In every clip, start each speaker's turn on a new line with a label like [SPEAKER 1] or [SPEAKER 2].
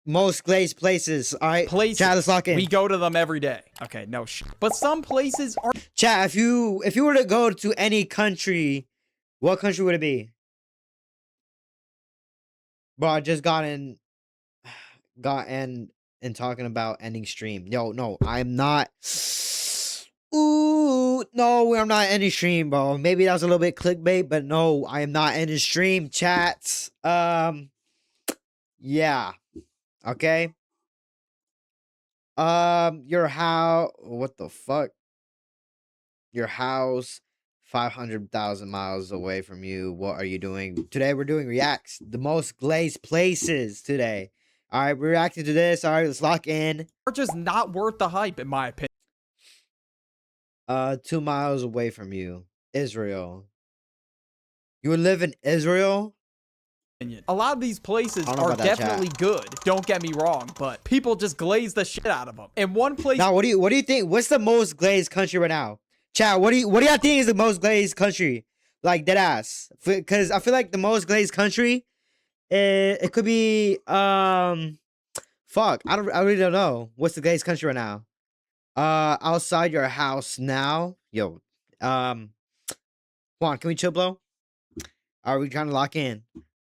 [SPEAKER 1] most glazed places. All right,
[SPEAKER 2] Places.
[SPEAKER 1] chat, let's lock in.
[SPEAKER 2] We go to them every day. Okay, no shit. But some places are.
[SPEAKER 1] Chat, if you were to go to any country, what country would it be? Bro, I just got in and talking about ending stream. Yo, no, I'm not. Ooh, no, I'm not ending stream, bro. Maybe that was a little bit clickbait, but no, I am not ending stream, chats. Yeah. Okay. Your house. What the fuck? Your house, 500,000 miles away from you. What are you doing today? We're doing reacts, the most glazed places today. All right, we're reacting to this. All right, let's lock in.
[SPEAKER 2] Are just not worth the hype, in my opinion.
[SPEAKER 1] 2 miles away from you, Israel. You would live in Israel?
[SPEAKER 2] A lot of these places are definitely good. Don't get me wrong, but people just glaze the shit out of them. In one place.
[SPEAKER 1] Now, what do you think? What's the most glazed country right now? Chat, what do y'all think is the most glazed country? Like dead ass. Because I feel like the most glazed country, it could be fuck. I really don't know. What's the glazed country right now? Outside your house now. Yo. Juan, can we chill, blow? Are we trying to lock in?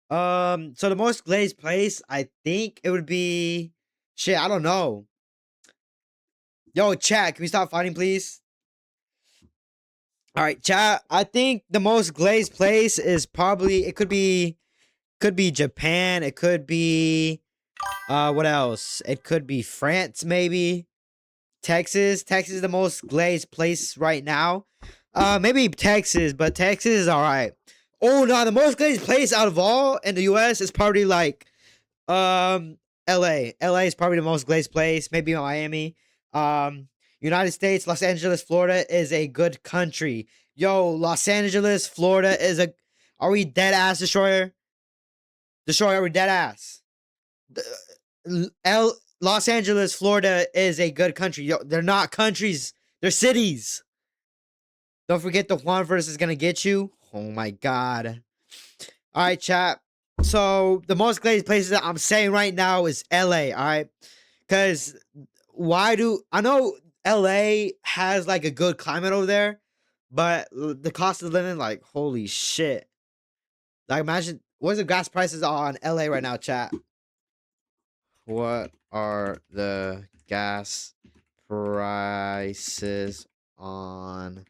[SPEAKER 1] So the most glazed place, I think it would be shit, I don't know. Yo, chat, can we stop fighting, please? All right, chat. I think the most glazed place is probably could be Japan. It could be what else? It could be France, maybe. Texas. Texas is the most glazed place right now. Maybe Texas, but Texas is all right. Oh no, the most glazed place out of all in the US is probably like LA. LA is probably the most glazed place, maybe Miami. United States, Los Angeles, Florida is a good country. Yo, Los Angeles, Florida is a. Are we dead ass, Destroyer? Destroyer, are we dead ass? Los Angeles, Florida is a good country. Yo, they're not countries, they're cities. Don't forget the Juan verse is gonna get you. Oh my god. All right, chat. So the most glazed places that I'm saying right now is LA. All right, because why do I know LA has like a good climate over there, but the cost of living, like, holy shit. Like, imagine what's the gas prices on LA right now, chat? What are the gas prices on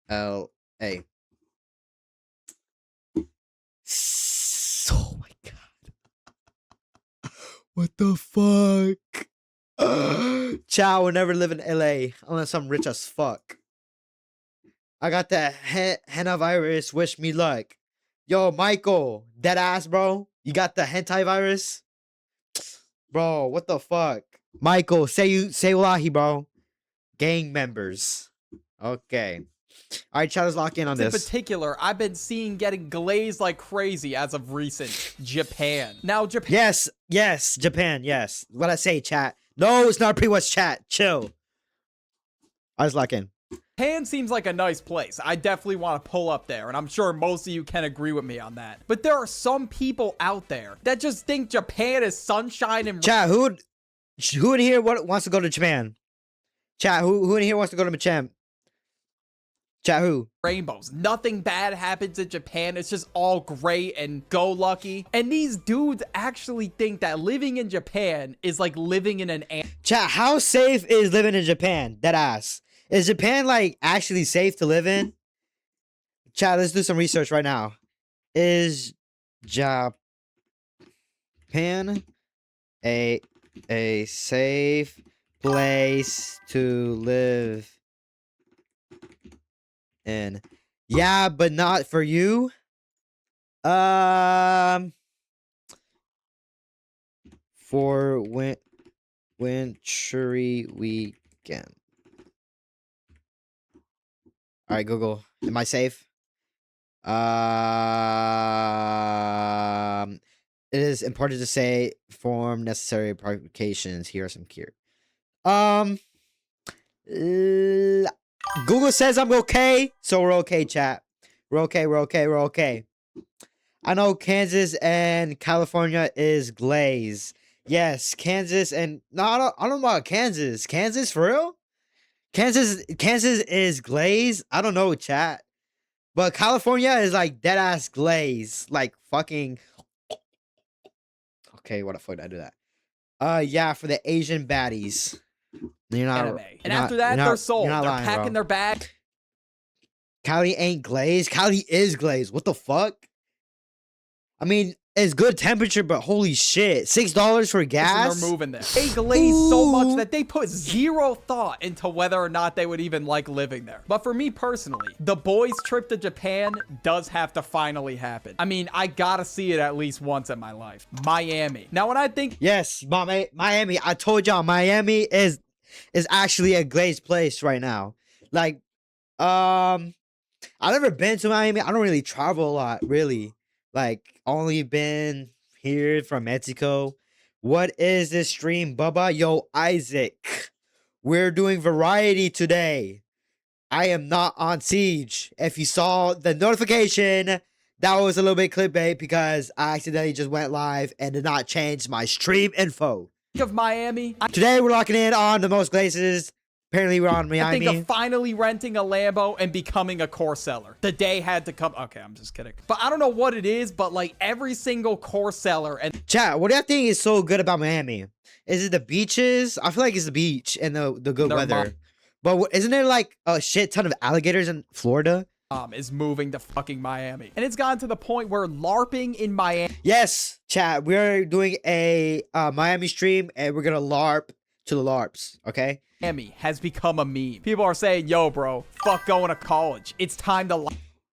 [SPEAKER 1] LA? Oh my god. What the fuck? Chow will never live in LA unless I'm rich as fuck. I got the henna virus. Wish me luck. Yo, Michael, dead ass, bro. You got the hentai virus, bro. What the fuck, Michael? Say wallahi, bro. Gang members. Okay. All right, chat, let's lock in on this.
[SPEAKER 2] In particular, I've been seeing getting glazed like crazy as of recent. Japan. Now, Japan.
[SPEAKER 1] Yes, Japan. Yes. What I say, chat. No, it's not pretty much chat. Chill. I was lock in.
[SPEAKER 2] Japan seems like a nice place. I definitely want to pull up there, and I'm sure most of you can agree with me on that. But there are some people out there that just think Japan is sunshine and.
[SPEAKER 1] Chat, who in here wants to go to Japan? Chat, who in here wants to go to Japan? Chat, who?
[SPEAKER 2] Rainbows. Nothing bad happens in Japan. It's just all great and go lucky. And these dudes actually think that living in Japan is like living in an
[SPEAKER 1] chat, how safe is living in Japan? That ass. Is Japan like actually safe to live in? Chat, let's do some research right now. Is Japan a safe place to live in? Yeah, but not for you. For wintry weekend. All right, Google. Am I safe? It is important to say form necessary precautions. Here are some key. Google says I'm okay, so we're okay, chat. We're okay. I know Kansas and California is glazed. Yes, Kansas and no, I don't know about Kansas. Kansas for real? Kansas is glaze. I don't know, chat. But California is like dead ass glaze. Like fucking. Okay, what the fuck did I do that? Yeah, for the Asian baddies. You're not.
[SPEAKER 2] Anime. And after that, they're sold. They're
[SPEAKER 1] lying,
[SPEAKER 2] packing
[SPEAKER 1] bro.
[SPEAKER 2] their bag.
[SPEAKER 1] Cali ain't glazed. Cali is glazed. What the fuck? I mean, it's good temperature, but holy shit, $6 for gas.
[SPEAKER 2] And they're moving there. They glaze so much that they put zero thought into whether or not they would even like living there. But for me personally, the boys' trip to Japan does have to finally happen. I mean, I gotta see it at least once in my life. Miami. Now, when I think
[SPEAKER 1] yes, Miami. I told y'all, Miami is actually a glazed place right now. Like, I've never been to Miami. I don't really travel a lot, really. Like, only been here from Mexico. What is this stream, Bubba? Yo, Isaac. We're doing variety today. I am not on Siege. If you saw the notification, that was a little bit clickbait because I accidentally just went live and did not change my stream info.
[SPEAKER 2] of Miami,
[SPEAKER 1] Today we're locking in on the most places. Apparently we're on Miami.
[SPEAKER 2] I think of finally renting a Lambo and becoming a course seller. The day had to come. Okay, I'm just kidding. But I don't know what it is, but like every single course seller and
[SPEAKER 1] chat, what do you think is so good about Miami? Is it the beaches? I feel like it's the beach and the good weather. But isn't there like a shit ton of alligators in Florida?
[SPEAKER 2] Is moving to fucking Miami. And it's gotten to the point where LARPing in Miami.
[SPEAKER 1] Yes, chat, we're doing a Miami stream and we're gonna LARP to the LARPs, okay?
[SPEAKER 2] Miami has become a meme. People are saying, yo, bro, fuck going to college. It's time to...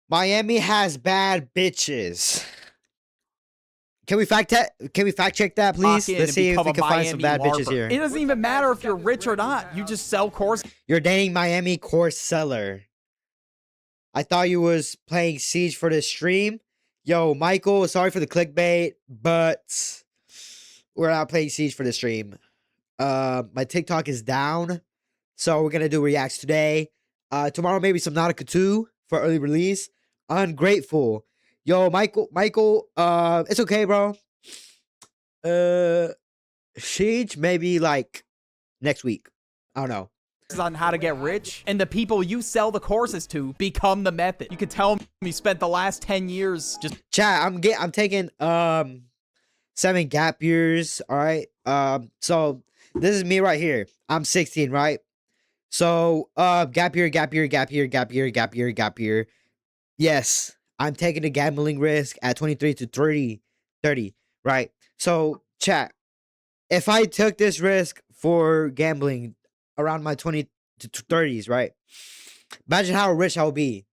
[SPEAKER 1] Miami has bad bitches. Can we fact check that, please? Let's see if we can find some bad bitches here.
[SPEAKER 2] It doesn't even matter if you're rich or not. You just sell courses.
[SPEAKER 1] You're dating Miami course seller. I thought you was playing Siege for this stream. Yo, Michael, sorry for the clickbait, but we're not playing Siege for the stream. My TikTok is down, so we're gonna do reacts today. Tomorrow maybe some Nautica 2 for early release. Ungrateful. Yo, Michael, it's okay, bro. Siege maybe like next week. I don't know.
[SPEAKER 2] On how to get rich, and the people you sell the courses to become the method. You could tell them you spent the last 10 years just...
[SPEAKER 1] Chat, I'm taking 7 gap years, all right? So this is me right here. I'm 16, right? So gap year. Yes, I'm taking a gambling risk at 23 to 30, right? So chat, if I took this risk for gambling around my 20 to 30s, right? Imagine how rich I'll be.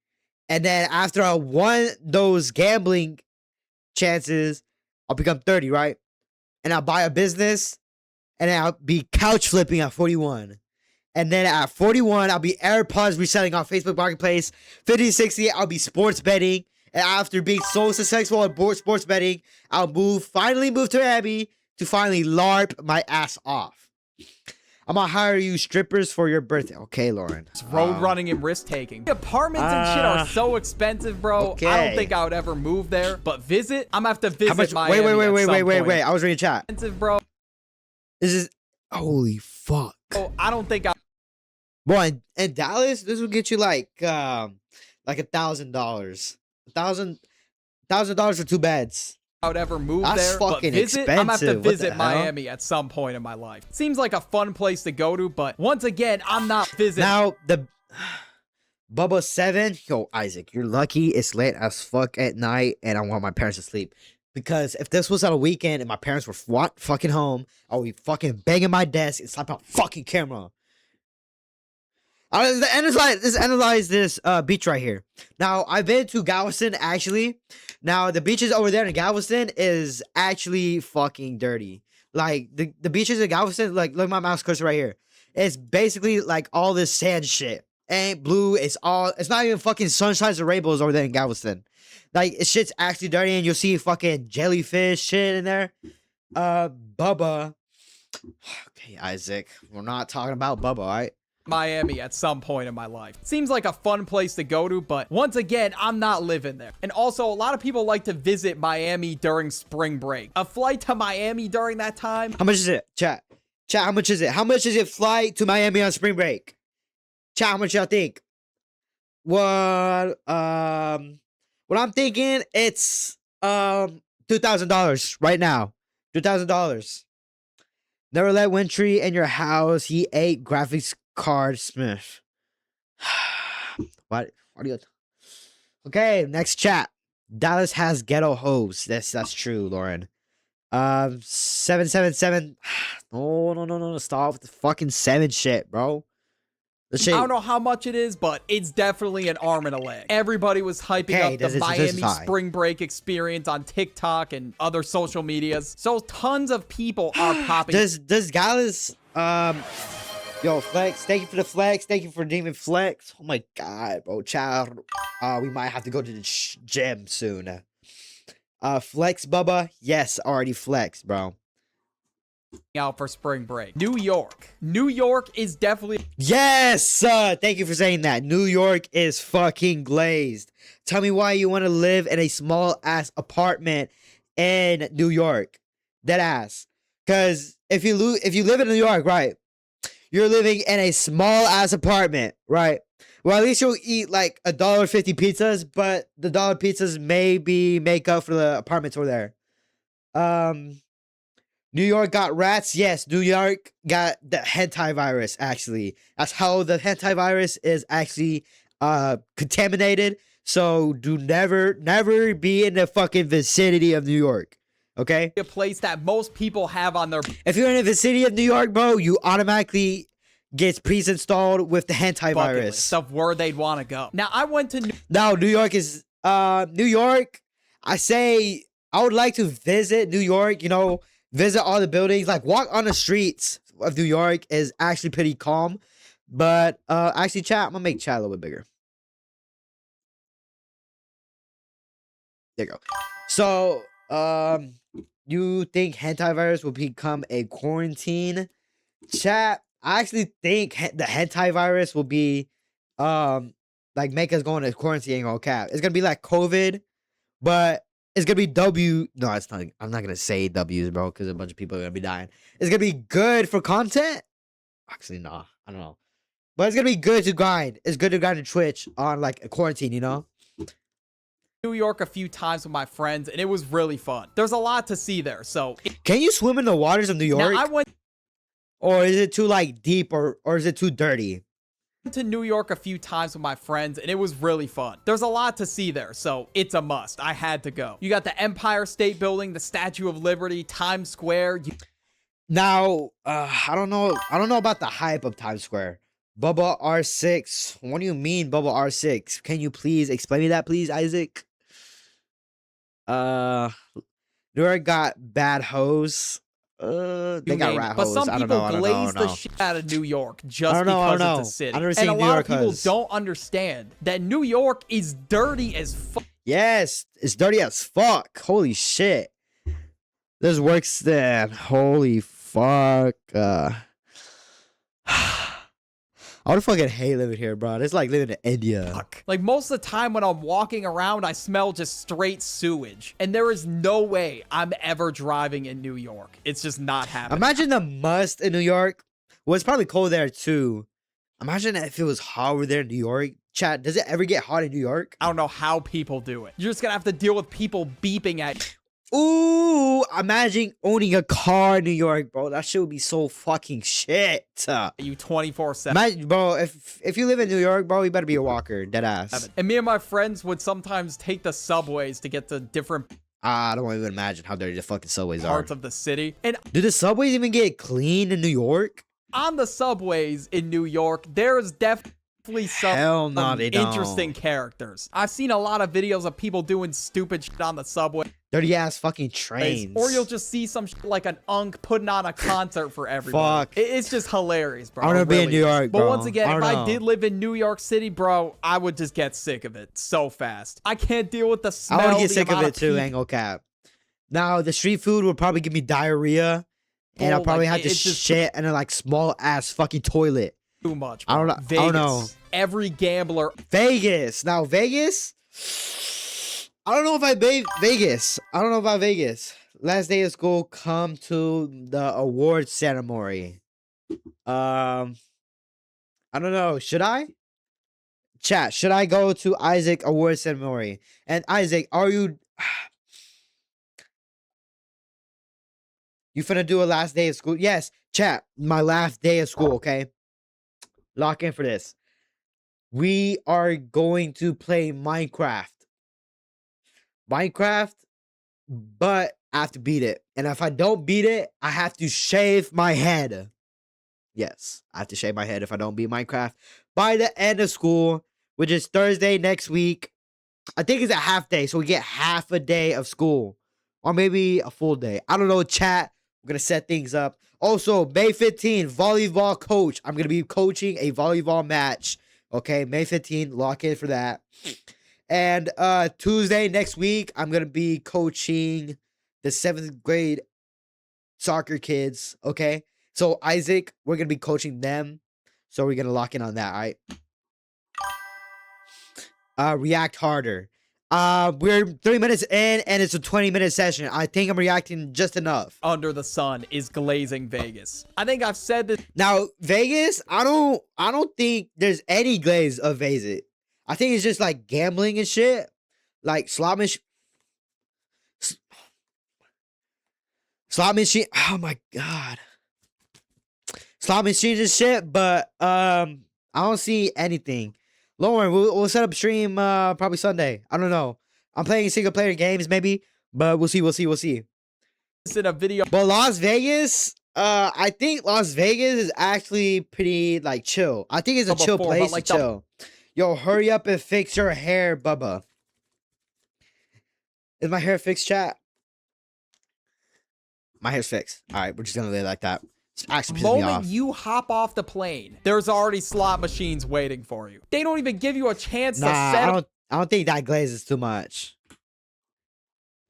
[SPEAKER 1] And then after I won those gambling chances, I'll become 30, right? And I'll buy a business and then I'll be couch flipping at 41. And then at 41, I'll be AirPods reselling on Facebook Marketplace. 50, 60, I'll be sports betting. And after being so successful at sports betting, I'll finally move to Miami to finally LARP my ass off. I'm gonna hire you strippers for your birthday. Okay, Lauren.
[SPEAKER 2] It's road running and risk taking. Apartments and shit are so expensive, bro. Okay. I don't think I would ever move there. But visit, I'm gonna have to visit Miami.
[SPEAKER 1] Wait. I was reading chat.
[SPEAKER 2] Expensive, bro.
[SPEAKER 1] This is holy fuck.
[SPEAKER 2] Oh, I don't think I.
[SPEAKER 1] Boy, in Dallas, this will get you like $1,000. $1,000 for 2 beds.
[SPEAKER 2] I would ever move
[SPEAKER 1] That's
[SPEAKER 2] there,
[SPEAKER 1] fucking
[SPEAKER 2] but visit,
[SPEAKER 1] expensive.
[SPEAKER 2] I'm gonna have to visit Miami at some point in my life. Seems like a fun place to go to, but once again, I'm not visiting.
[SPEAKER 1] Now, the Bubba 7, yo, Isaac, you're lucky it's late as fuck at night and I want my parents to sleep. Because if this was on a weekend and my parents were fucking home, I would be fucking banging my desk and slapping a fucking camera. Let's analyze this beach right here. Now, I've been to Galveston, actually. Now, the beaches over there in Galveston is actually fucking dirty. Like, the beaches in Galveston, like, look at my mouse cursor right here. It's basically, like, all this sand shit. Ain't blue, it's not even fucking sunshines or rainbows over there in Galveston. Like, shit's actually dirty, and you'll see fucking jellyfish shit in there. Bubba. Okay, Isaac, we're not talking about Bubba, all right?
[SPEAKER 2] Miami at some point in my life. Seems like a fun place to go to, but once again, I'm not living there. And also, a lot of people like to visit Miami during spring break. A flight to Miami during that time.
[SPEAKER 1] How much is it? Chat, how much is it? How much is it flight to Miami on spring break? Chat, how much y'all think? What I'm thinking, it's $2,000 right now. $2,000. Never let Wintry in your house. He ate graphics card Smith. What are you? Okay, next chat. Dallas has ghetto hoes. That's true, Lauren. 777. No. Stop with the fucking 7 shit, bro.
[SPEAKER 2] I don't know how much it is, but it's definitely an arm and a leg. Everybody was hyping up the Miami spring break experience on TikTok and other social medias. So tons of people are popping.
[SPEAKER 1] Does Dallas, yo, Flex, thank you for the flex. Thank you for Demon Flex. Oh my God, bro. Child, we might have to go to the gym soon. Flex Bubba. Yes, already flex, bro.
[SPEAKER 2] Out for spring break. New York is definitely.
[SPEAKER 1] Yes, thank you for saying that. New York is fucking glazed. Tell me why you want to live in a small ass apartment in New York. Dead ass. Cause if you live in New York, right? You're living in a small ass apartment, right? Well, at least you'll eat like $1.50 pizzas, but the dollar pizzas maybe make up for the apartments over there. New York got rats. Yes, New York got the hentai virus, actually. That's how the hentai virus is actually contaminated. So do never be in the fucking vicinity of New York. Okay?
[SPEAKER 2] A place that most people have on their.
[SPEAKER 1] If you're in the vicinity of New York, bro, you automatically get pre-installed with the hentai virus.
[SPEAKER 2] Of where they'd want to go. Now, I went to.
[SPEAKER 1] Now, New York is. New York, I say I would like to visit New York, you know. Visit all the buildings, like walk on the streets of New York is actually pretty calm. But actually, chat, I'm gonna make chat a little bit bigger. There you go. So, you think hentai virus will become a quarantine? Chat, I actually think the hentai virus will be like make us go into quarantine on cap. It's gonna be like COVID, but it's gonna be No, it's not. I'm not gonna say W's, bro, because a bunch of people are gonna be dying. It's gonna be good for content. Actually, nah, I don't know. But it's gonna be good to grind. It's good to grind to Twitch on like a quarantine, you know.
[SPEAKER 2] New York a few times with my friends, and it was really fun. There's a lot to see there. So,
[SPEAKER 1] can you swim in the waters of New York?
[SPEAKER 2] Now, I went.
[SPEAKER 1] Or is it too like deep, or is it too dirty?
[SPEAKER 2] To New York a few times with my friends, and it was really fun. There's a lot to see there, so it's a must. I had to go. You got the Empire State Building, the Statue of Liberty, Times Square.
[SPEAKER 1] Now, I don't know about the hype of Times Square. Bubba R6. What do you mean, Bubba R6? Can you please explain me that, please, Isaac? New York got bad hoes. They got rat hoes.
[SPEAKER 2] But some people glaze the shit out of New York just because it's a city. And a lot of people don't understand that New York is dirty as fuck.
[SPEAKER 1] Yes, it's dirty as fuck. Holy shit. This works then. Holy fuck. I would fucking hate living here, bro. It's like living in India.
[SPEAKER 2] Fuck. Like most of the time when I'm walking around, I smell just straight sewage. And there is no way I'm ever driving in New York. It's just not happening.
[SPEAKER 1] Imagine the must in New York. Well, it's probably cold there too. Imagine if it was hot over there in New York. Chat, does it ever get hot in New York?
[SPEAKER 2] I don't know how people do it. You're just gonna have to deal with people beeping at you.
[SPEAKER 1] Ooh, imagine owning a car in New York, bro. That shit would be so fucking shit.
[SPEAKER 2] You 24/7.
[SPEAKER 1] Bro, if you live in New York, bro, you better be a walker. Dead ass.
[SPEAKER 2] And me and my friends would sometimes take the subways to get to different
[SPEAKER 1] I don't even imagine how dirty the fucking subways
[SPEAKER 2] parts of the city. And
[SPEAKER 1] do the subways even get clean in New York?
[SPEAKER 2] On the subways in New York, there's definitely some interesting characters. I've seen a lot of videos of people doing stupid shit on the subway.
[SPEAKER 1] Dirty ass fucking trains.
[SPEAKER 2] Or you'll just see some shit like an unk putting on a concert for everybody.
[SPEAKER 1] Fuck.
[SPEAKER 2] It's just hilarious, bro.
[SPEAKER 1] I want to be in New York, bro.
[SPEAKER 2] But once again, if I did live in New York City, bro, I would just get sick of it so fast. I can't deal with the smell.
[SPEAKER 1] I would get sick of it too, angle cap. Now, the street food would probably give me diarrhea. And I'll probably have to shit in a like small ass fucking toilet.
[SPEAKER 2] too much,
[SPEAKER 1] I
[SPEAKER 2] bro.
[SPEAKER 1] don't know.
[SPEAKER 2] Vegas.
[SPEAKER 1] I don't know.
[SPEAKER 2] Every gambler.
[SPEAKER 1] Vegas. Now Vegas. I don't know if I Vegas. I don't know about Vegas. Last day of school, come to the award ceremony. I don't know. Should I? Chat. Should I go to Isaac award ceremony? And Isaac, are you? You finna do a last day of school? Yes. Chat. My last day of school. Okay. Lock in for this. We are going to play Minecraft. But I have to beat it. And if I don't beat it, I have to shave my head. Yes, I have to shave my head if I don't beat Minecraft by the end of school, which is Thursday next week. I think it's a half day, so we get half a day of school. Or maybe a full day. I don't know, chat. We're going to set things up. Also, May 15th, volleyball coach. I'm going to be coaching a volleyball match. Okay, May 15th, lock in for that. And Tuesday next week, I'm going to be coaching the 7th grade soccer kids, okay? So, Isaac, we're going to be coaching them. So, we're going to lock in on that, all right? React harder. We're 3 minutes in, and it's a 20-minute session. I think I'm reacting just enough.
[SPEAKER 2] Under the sun is glazing Vegas. I think I've said this.
[SPEAKER 1] Now, Vegas, I don't think there's any glaze of Vegas. I think it's just like gambling and shit. Like slot machine. Oh my god. Slot machines and shit, but I don't see anything. Lauren, we'll set up stream probably Sunday. I don't know. I'm playing single player games maybe, but we'll see.
[SPEAKER 2] In a video.
[SPEAKER 1] But Las Vegas, I think Las Vegas is actually pretty like chill. I think it's a chill place like to chill. Yo, hurry up and fix your hair, Bubba. Is my hair fixed, chat? My hair's fixed. All right, we're just gonna leave it like that. It's actually pissing me off.
[SPEAKER 2] Moment you hop off the plane, there's already slot machines waiting for you. They don't even give you a chance to settle
[SPEAKER 1] I don't think that glaze is too much.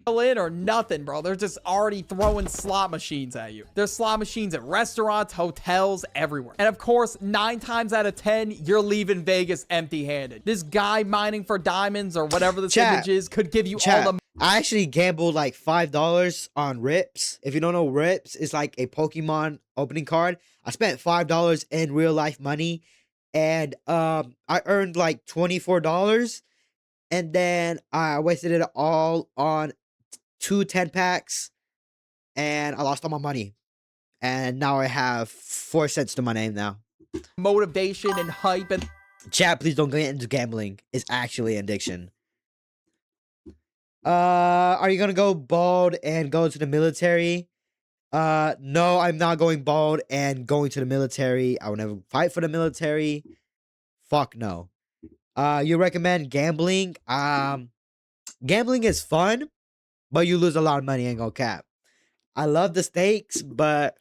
[SPEAKER 2] in or nothing, bro. They're just already throwing slot machines at you. There's slot machines at restaurants, hotels, everywhere. And of course, 9 times out of 10, you're leaving Vegas empty-handed. This guy mining for diamonds or whatever this image is could give you all the...
[SPEAKER 1] I actually gambled like $5 on Rips. If you don't know Rips, it's like a Pokemon opening card. I spent $5 in real life money, and I earned like $24, and then I wasted it all on 2 10-packs, and I lost all my money. And now I have 4 cents to my name now.
[SPEAKER 2] Motivation and hype and...
[SPEAKER 1] Chat, please don't get into gambling. It's actually an addiction. Are you gonna go bald and go to the military? No, I'm not going bald and going to the military. I would never fight for the military. Fuck no. You recommend gambling? Gambling is fun, but you lose a lot of money, ain't gonna cap. I love the stakes, but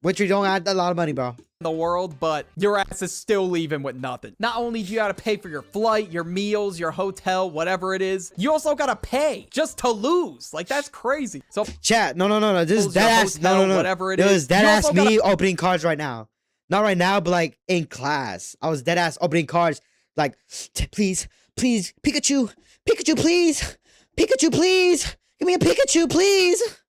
[SPEAKER 1] which you don't add a lot of money, bro.
[SPEAKER 2] The world, but your ass is still leaving with nothing. Not only do you gotta pay for your flight, your meals, your hotel, whatever it is, you also gotta pay just to lose. Like, that's crazy. So
[SPEAKER 1] chat, no. This is dead ass. No.
[SPEAKER 2] Whatever it
[SPEAKER 1] is dead ass me opening cards right now. Not right now, but like in class. I was dead ass opening cards. Like, please, Pikachu, please, give me a Pikachu, please.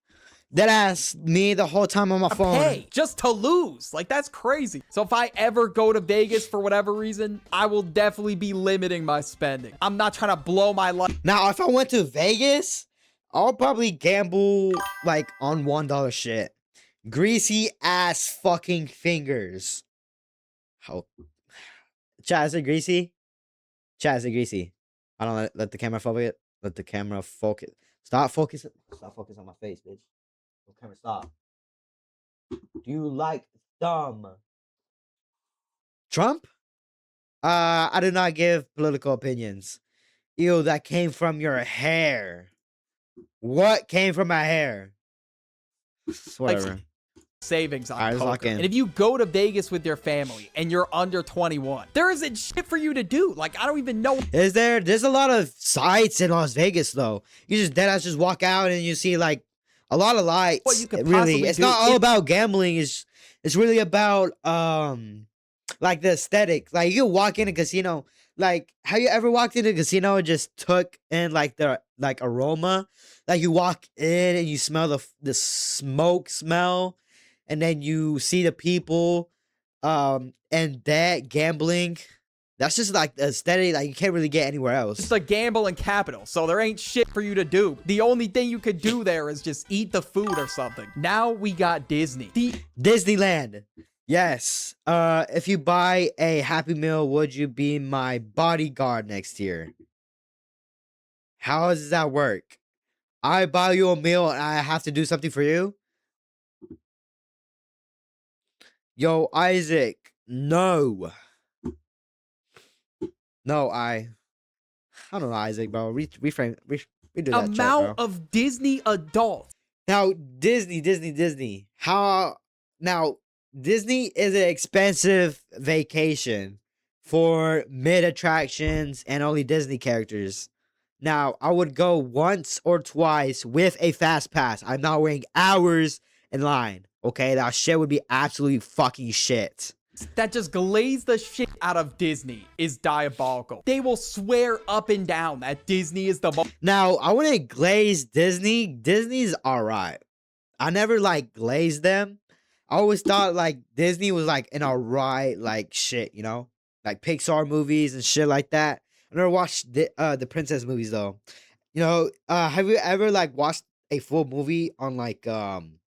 [SPEAKER 1] Dead ass me the whole time on my phone.
[SPEAKER 2] Pay just to lose. Like, that's crazy. So if I ever go to Vegas for whatever reason, I will definitely be limiting my spending. I'm not trying to blow my life.
[SPEAKER 1] Now, if I went to Vegas, I'll probably gamble like on $1 shit. Greasy ass fucking fingers. How? Chat, is it greasy? Chat, is it greasy? I don't let the camera focus. Let the camera focus. Stop focusing on my face, bitch. No camera, stop. Do you like thumb? Trump? I do not give political opinions. Ew, that came from your hair. What came from my hair? Whatever.
[SPEAKER 2] Like, savings on
[SPEAKER 1] poker.
[SPEAKER 2] And if you go to Vegas with your family and you're under 21, there isn't shit for you to do. Like, I don't even know.
[SPEAKER 1] Is there? There's a lot of sites in Las Vegas though. You just deadass just walk out and you see like a lot of lights. What you could really, it's not all about gambling. It's really about Like the aesthetic. Like you walk in a casino. Like, have you ever walked into a casino and just took in like the like aroma? Like you walk in and you smell the smoke smell, and then you see the people, and that gambling. That's just like the aesthetic. Like you can't really get anywhere else.
[SPEAKER 2] It's a gambling capital, so there ain't shit for you to do. The only thing you could do there is just eat the food or something. Now we got Disney.
[SPEAKER 1] Disneyland. Yes. If you buy a Happy Meal, would you be my bodyguard next year? How does that work? I buy you a meal and I have to do something for you? Yo, Isaac. No. No, I don't know, Isaac, bro. Redo that chat,
[SPEAKER 2] Amount
[SPEAKER 1] bro.
[SPEAKER 2] of Disney adults.
[SPEAKER 1] Now, Disney. How now? Disney is an expensive vacation for mid attractions and only Disney characters. Now, I would go once or twice with a fast pass. I'm not waiting hours in line. Okay, that shit would be absolutely fucking shit.
[SPEAKER 2] That just glaze the shit out of Disney is diabolical. They will swear up and down that Disney is the most.
[SPEAKER 1] Now, I wouldn't glaze Disney. Disney's alright. I never like glazed them. I always thought like Disney was like an alright like shit, you know? Like Pixar movies and shit like that. I never watched the princess movies though. You know, have you ever like watched a full movie on like on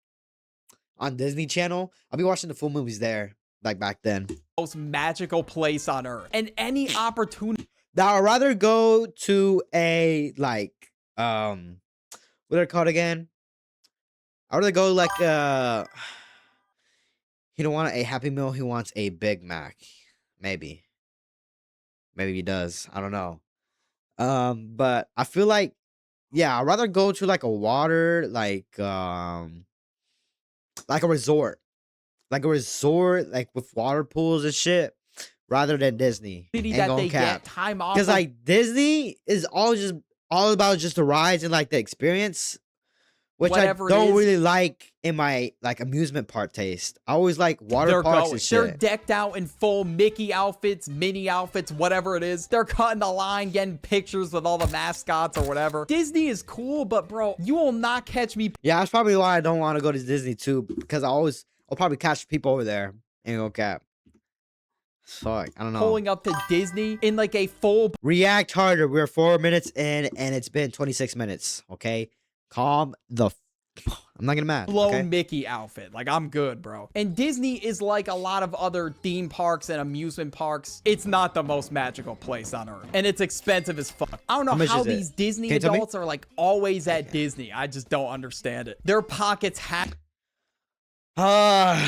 [SPEAKER 1] Disney Channel? I'll be watching the full movies there. Like back then.
[SPEAKER 2] Most magical place on earth. And any opportunity.
[SPEAKER 1] Now I'd rather go to a like what are they called again? I'd rather go like he don't want a Happy Meal, he wants a Big Mac. Maybe. Maybe he does. I don't know. But I feel like yeah, I'd rather go to like a water, like a resort. Like a resort, like with water pools and shit, rather than Disney.
[SPEAKER 2] that they get time off.
[SPEAKER 1] Because like Disney is all about just the rides and like the experience, which
[SPEAKER 2] Whatever
[SPEAKER 1] I don't really like in my like amusement park taste. I always like water parks and shit.
[SPEAKER 2] They're decked out in full Mickey outfits, Minnie outfits, whatever it is. They're cutting the line, getting pictures with all the mascots or whatever. Disney is cool, but bro, you will not catch me.
[SPEAKER 1] Yeah, that's probably why I don't want to go to Disney too, because I'll probably catch people over there. Ain't no cap. Fuck, I don't know.
[SPEAKER 2] Pulling up to Disney in like a full
[SPEAKER 1] React harder. We're 4 minutes in and it's been 26 minutes. Okay, calm the. I'm not gonna mad.
[SPEAKER 2] blown
[SPEAKER 1] Okay?
[SPEAKER 2] Mickey outfit. Like, I'm good, bro. And Disney is like a lot of other theme parks and amusement parks. It's not the most magical place on earth. And it's expensive as fuck. I don't know how these Disney adults are like always at Disney. I just don't understand it. Their pockets have.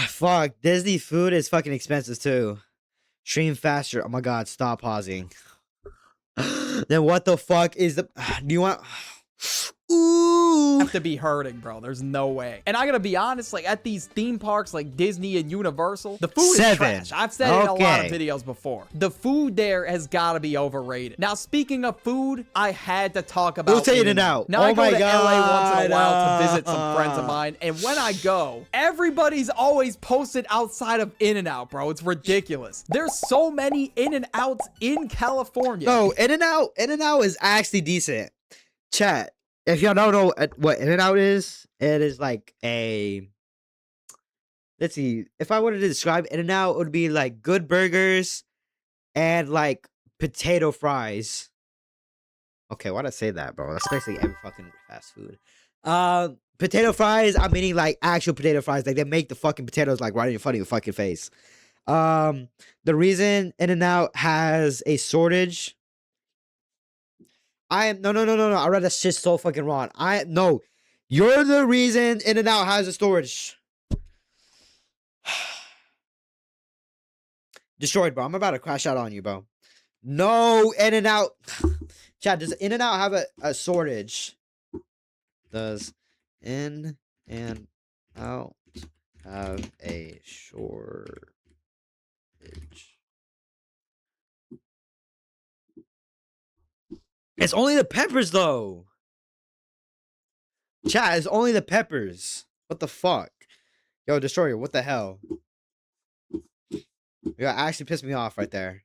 [SPEAKER 1] Fuck. Disney food is fucking expensive too. Stream faster. Oh my god, stop pausing. Then what the fuck is the. Do you want. Ooh.
[SPEAKER 2] Have to be hurting, bro. There's no way. And I gotta be honest, like at these theme parks like Disney and Universal, the food is trash. I've said it in a lot of videos before. The food there has got to be overrated. Now, speaking of food, I had to talk about
[SPEAKER 1] we'll take it out.
[SPEAKER 2] Now I go to LA once in a while to visit some friends of mine, and when I go, everybody's always posted outside of In-N-Out, bro. It's ridiculous. There's so many In-N-Outs in California.
[SPEAKER 1] No, In-N-Out is actually decent. Chat. If y'all don't know what In-N-Out is, it is like a. Let's see. If I wanted to describe In-N-Out, it would be like good burgers and like potato fries. Okay, why'd I say that, bro? That's basically every fucking fast food. Potato fries, I'm meaning like actual potato fries. Like they make the fucking potatoes like right in front of your fucking face. The reason In-N-Out has a shortage. No. I read that shit so fucking wrong. No. You're the reason In-N-Out has a storage. Destroyed, bro. I'm about to crash out on you, bro. No, In-N-Out. Chad, does In-N-Out have a shortage? Does In-N-Out have a shortage? It's only the peppers, though. Chat, it's only the peppers. What the fuck? Yo, Destroyer, what the hell? Yeah, actually pissed me off right there.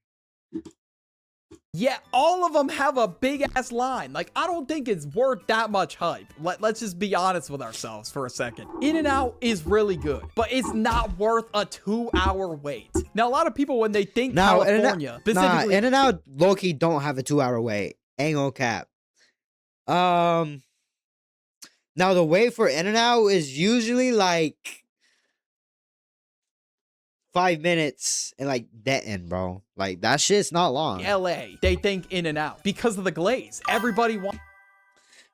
[SPEAKER 2] Yeah, all of them have a big ass line. Like, I don't think it's worth that much hype. Let's just be honest with ourselves for a second. In-N-Out is really good, but it's not worth a 2-hour wait. Now, a lot of people, when they think California, specifically,
[SPEAKER 1] In-N-Out low-key don't have a 2-hour wait. Ain't gonna cap. Now the wait for In-N-Out is usually like 5 minutes and like Denton, bro. Like that shit's not long.
[SPEAKER 2] LA, they think In-N-Out because of the glaze. Everybody wants.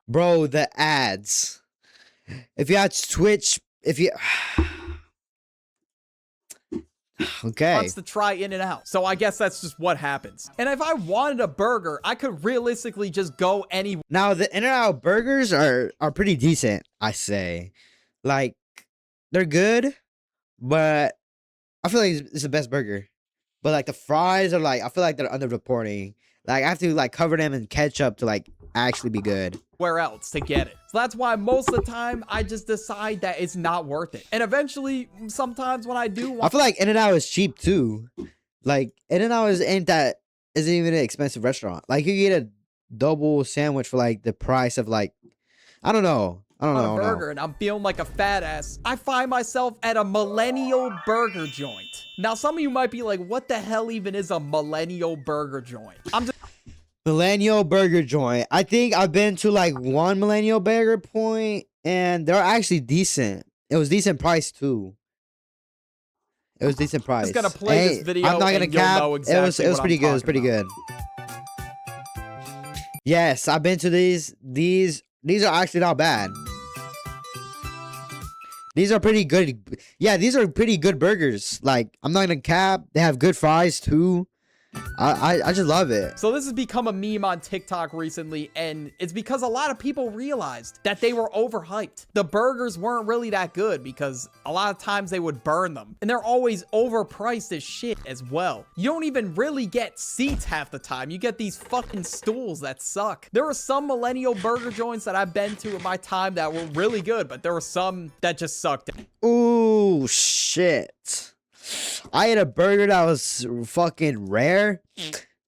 [SPEAKER 1] Bro, the ads. If you had Twitch, if you okay,
[SPEAKER 2] wants to try In-N-Out. So I guess that's just what happens. And if I wanted a burger, I could realistically just go anywhere.
[SPEAKER 1] Now the In-N-Out burgers are pretty decent, I say. Like they're good, but I feel like it's the best burger. But like the fries are like, I feel like they're underreporting. Like I have to like cover them in ketchup to like actually be good.
[SPEAKER 2] Where else to get it? So that's why most of the time I just decide that it's not worth it. And eventually, sometimes when I do
[SPEAKER 1] I feel like In-N-Out is cheap too. Like In-N-Out isn't even an expensive restaurant. Like you get a double sandwich for like the price of like, I don't know.
[SPEAKER 2] on a burger and I'm feeling like a fat ass, I find myself at a millennial burger joint. Now, some of you might be like, what the hell even is a millennial burger joint?
[SPEAKER 1] Millennial burger joint. I think I've been to like one millennial burger point and they're actually decent. It was decent price too. It was decent price.
[SPEAKER 2] I'm just gonna play this video. I'm not gonna cap. Exactly
[SPEAKER 1] it was pretty good. It was pretty good. Yes, I've been to these. These are actually not bad. These are pretty good. Yeah, these are pretty good burgers. Like, I'm not gonna cap. They have good fries too. I just love it.
[SPEAKER 2] So this has become a meme on TikTok recently, and it's because a lot of people realized that they were overhyped. The burgers weren't really that good because a lot of times they would burn them, and they're always overpriced as shit as well. You don't even really get seats half the time. You get these fucking stools that suck. There were some millennial burger joints that I've been to in my time that were really good, but there were some that just sucked.
[SPEAKER 1] Ooh, shit. I ate a burger that was fucking rare.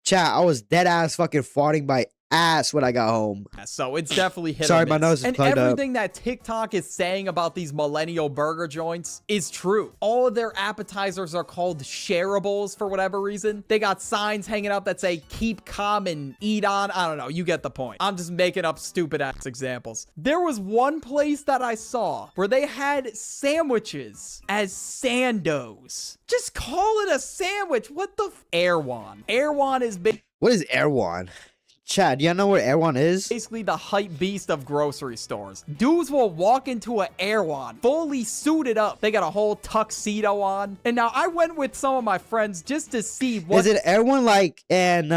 [SPEAKER 1] Chat, I was dead ass fucking farting my ass when I got home.
[SPEAKER 2] So it's definitely hit
[SPEAKER 1] Sorry,
[SPEAKER 2] or miss.
[SPEAKER 1] my nose is
[SPEAKER 2] and
[SPEAKER 1] plugged
[SPEAKER 2] everything
[SPEAKER 1] up.
[SPEAKER 2] that TikTok is saying about these millennial burger joints is true. All of their appetizers are called shareables for whatever reason. They got signs hanging up that say keep calm and eat on. I don't know. You get the point. I'm just making up stupid ass examples. There was one place that I saw where they had sandwiches as sandos. Just call it a sandwich. What the Erewhon. Erewhon is big.
[SPEAKER 1] What is Erewhon? Chad, do you know where Erewhon is?
[SPEAKER 2] Basically the hype beast of grocery stores. Dudes will walk into an Erewhon fully suited up. They got a whole tuxedo on. And now I went with some of my friends just to see what—
[SPEAKER 1] Is it Erewhon like an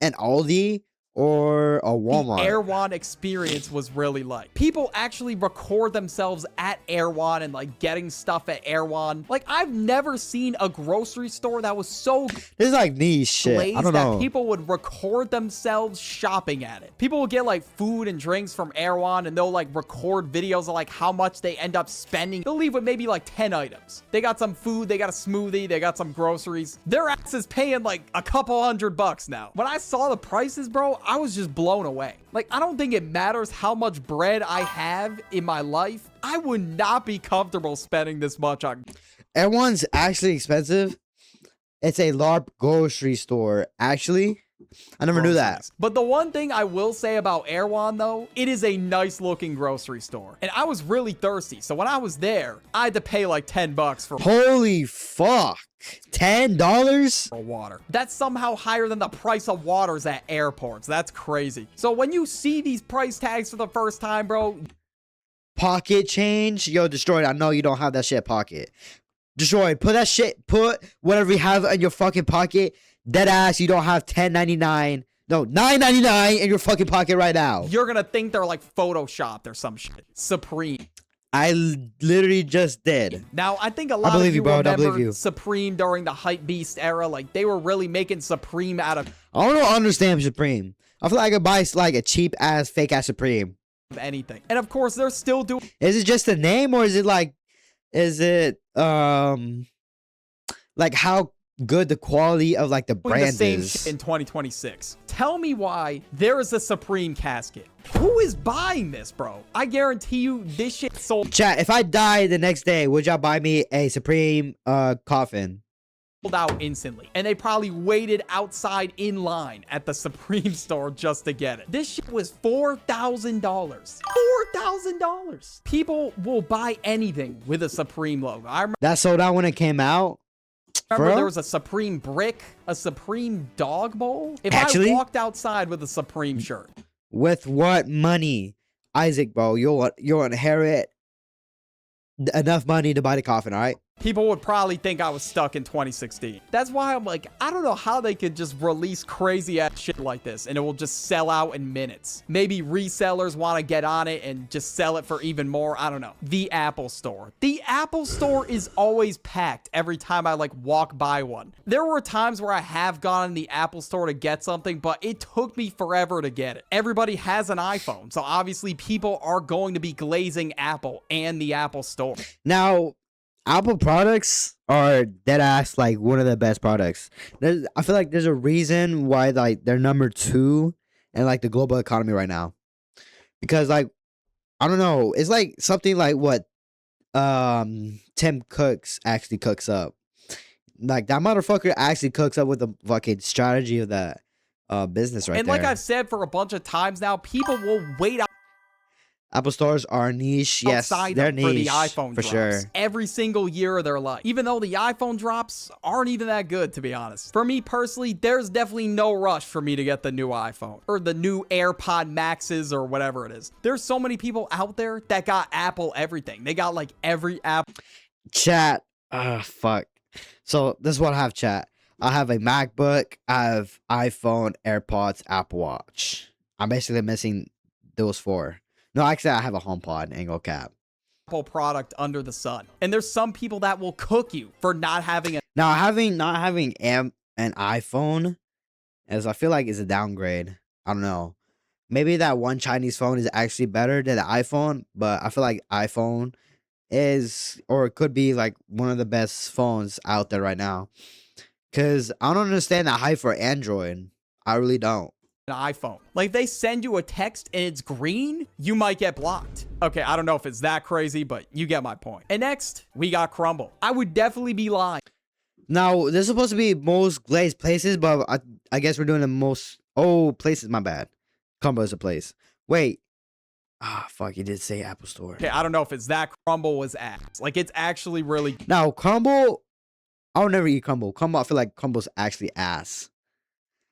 [SPEAKER 1] Aldi or a Walmart?
[SPEAKER 2] The Erewhon experience was really like. People actually record themselves at Erewhon and like getting stuff at Erewhon. Like, I've never seen a grocery store that was so
[SPEAKER 1] This is like niche shit. I don't know.
[SPEAKER 2] That people would record themselves shopping at it. People would get like food and drinks from Erewhon and they'll like record videos of like how much they end up spending. They'll leave with maybe like 10 items. They got some food, they got a smoothie, they got some groceries. Their ass is paying like a couple $100 now. When I saw the prices, bro, I was just blown away. Like, I don't think it matters how much bread I have in my life. I would not be comfortable spending this much on.
[SPEAKER 1] Erewhon's actually expensive. It's a LARP grocery store. Actually, I never knew that.
[SPEAKER 2] But the one thing I will say about Erewhon, though, it is a nice looking grocery store. And I was really thirsty. So when I was there, I had to pay like $10 for—
[SPEAKER 1] Holy fuck. $10?
[SPEAKER 2] For water. That's somehow higher than the price of waters at airports. That's crazy. So when you see these price tags for the first time, bro—
[SPEAKER 1] Pocket change? Yo, Destroyed, I know you don't have that shit pocket. Destroyed, put that shit, put whatever you have in your fucking pocket. Dead ass, you don't have $10.99. No, $9.99 in your fucking pocket right now.
[SPEAKER 2] You're gonna think they're like photoshopped or some shit. Supreme.
[SPEAKER 1] I literally just did.
[SPEAKER 2] Now, I think a lot of you
[SPEAKER 1] bro.
[SPEAKER 2] remember Supreme during the Hype Beast era. Like, they were really making Supreme out of—
[SPEAKER 1] I don't understand Supreme. I feel like I could buy like a cheap ass, fake ass Supreme.
[SPEAKER 2] Anything. And of course, they're still doing—
[SPEAKER 1] Is it just a name or is it like, is it, like how good the quality of like the
[SPEAKER 2] doing the
[SPEAKER 1] brand
[SPEAKER 2] same
[SPEAKER 1] is.
[SPEAKER 2] shit in 2026. Tell me why there is a Supreme casket. Who is buying this, bro? I guarantee you this shit sold
[SPEAKER 1] Chat, if I die the next day, would y'all buy me a Supreme coffin?
[SPEAKER 2] out instantly, and they probably waited outside in line at the Supreme store just to get it. This shit was $4,000. $4,000. People will buy anything with a Supreme logo. I
[SPEAKER 1] That sold out when it came out.
[SPEAKER 2] remember
[SPEAKER 1] real?
[SPEAKER 2] there was a Supreme brick, a Supreme dog bowl. If
[SPEAKER 1] Actually?
[SPEAKER 2] I walked outside with a Supreme shirt,
[SPEAKER 1] With what money? Isaac, bro, you'll inherit enough money to buy the coffin, all right?
[SPEAKER 2] people would probably think I was stuck in 2016. That's why I'm like, I don't know how they could just release crazy ass shit like this and it will just sell out in minutes. Maybe resellers want to get on it and just sell it for even more. I don't know. The Apple Store. The Apple Store is always packed every time I like walk by one. There were times where I have gone in the Apple Store to get something, but it took me forever to get it. Everybody has an iPhone, so obviously people are going to be glazing Apple and the Apple Store.
[SPEAKER 1] Now, Apple products are dead ass like one of the best products. I feel like there's a reason why like they're number 2 in like the global economy right now. Because like I don't know, it's like something like what Tim Cooks actually cooks up. Like that motherfucker actually cooks up with the fucking strategy of that business right
[SPEAKER 2] And
[SPEAKER 1] there.
[SPEAKER 2] like I've said for a bunch of times now, people will wait
[SPEAKER 1] Apple stores are niche. Yes,
[SPEAKER 2] outside
[SPEAKER 1] they're
[SPEAKER 2] for the
[SPEAKER 1] niche
[SPEAKER 2] iPhone
[SPEAKER 1] for
[SPEAKER 2] drops
[SPEAKER 1] sure.
[SPEAKER 2] every single year of their life. Even though the iPhone drops aren't even that good, to be honest. For me personally, there's definitely no rush for me to get the new iPhone or the new AirPod Maxes or whatever it is. There's so many people out there that got Apple everything. They got like every Apple.
[SPEAKER 1] Chat. Fuck. So this is what I have, chat. I have a MacBook, I have iPhone, AirPods, Apple Watch. I'm basically missing those 4. No, actually, I have a HomePod, angle cap.
[SPEAKER 2] Product under the sun. And there's some people that will cook you for not having a
[SPEAKER 1] Now, not having an iPhone, as I feel like is a downgrade. I don't know. Maybe that one Chinese phone is actually better than the iPhone, but I feel like iPhone is, or it could be like one of the best phones out there right now. Because I don't understand the hype for Android. I really don't.
[SPEAKER 2] iPhone. Like if they send you a text and it's green, you might get blocked. Okay, I don't know if it's that crazy, but you get my point. And next, we got Crumble. I would definitely be lying.
[SPEAKER 1] Now, this is supposed to be most glazed places, but I guess we're doing the most... Oh, places, my bad. Crumble is a place. Wait. Ah, fuck, you did say Apple Store.
[SPEAKER 2] Okay, I don't know if it's that Crumble was ass. Like it's actually really...
[SPEAKER 1] Now, Crumble... I would never eat Crumble. Crumble, I feel like Crumble's actually ass.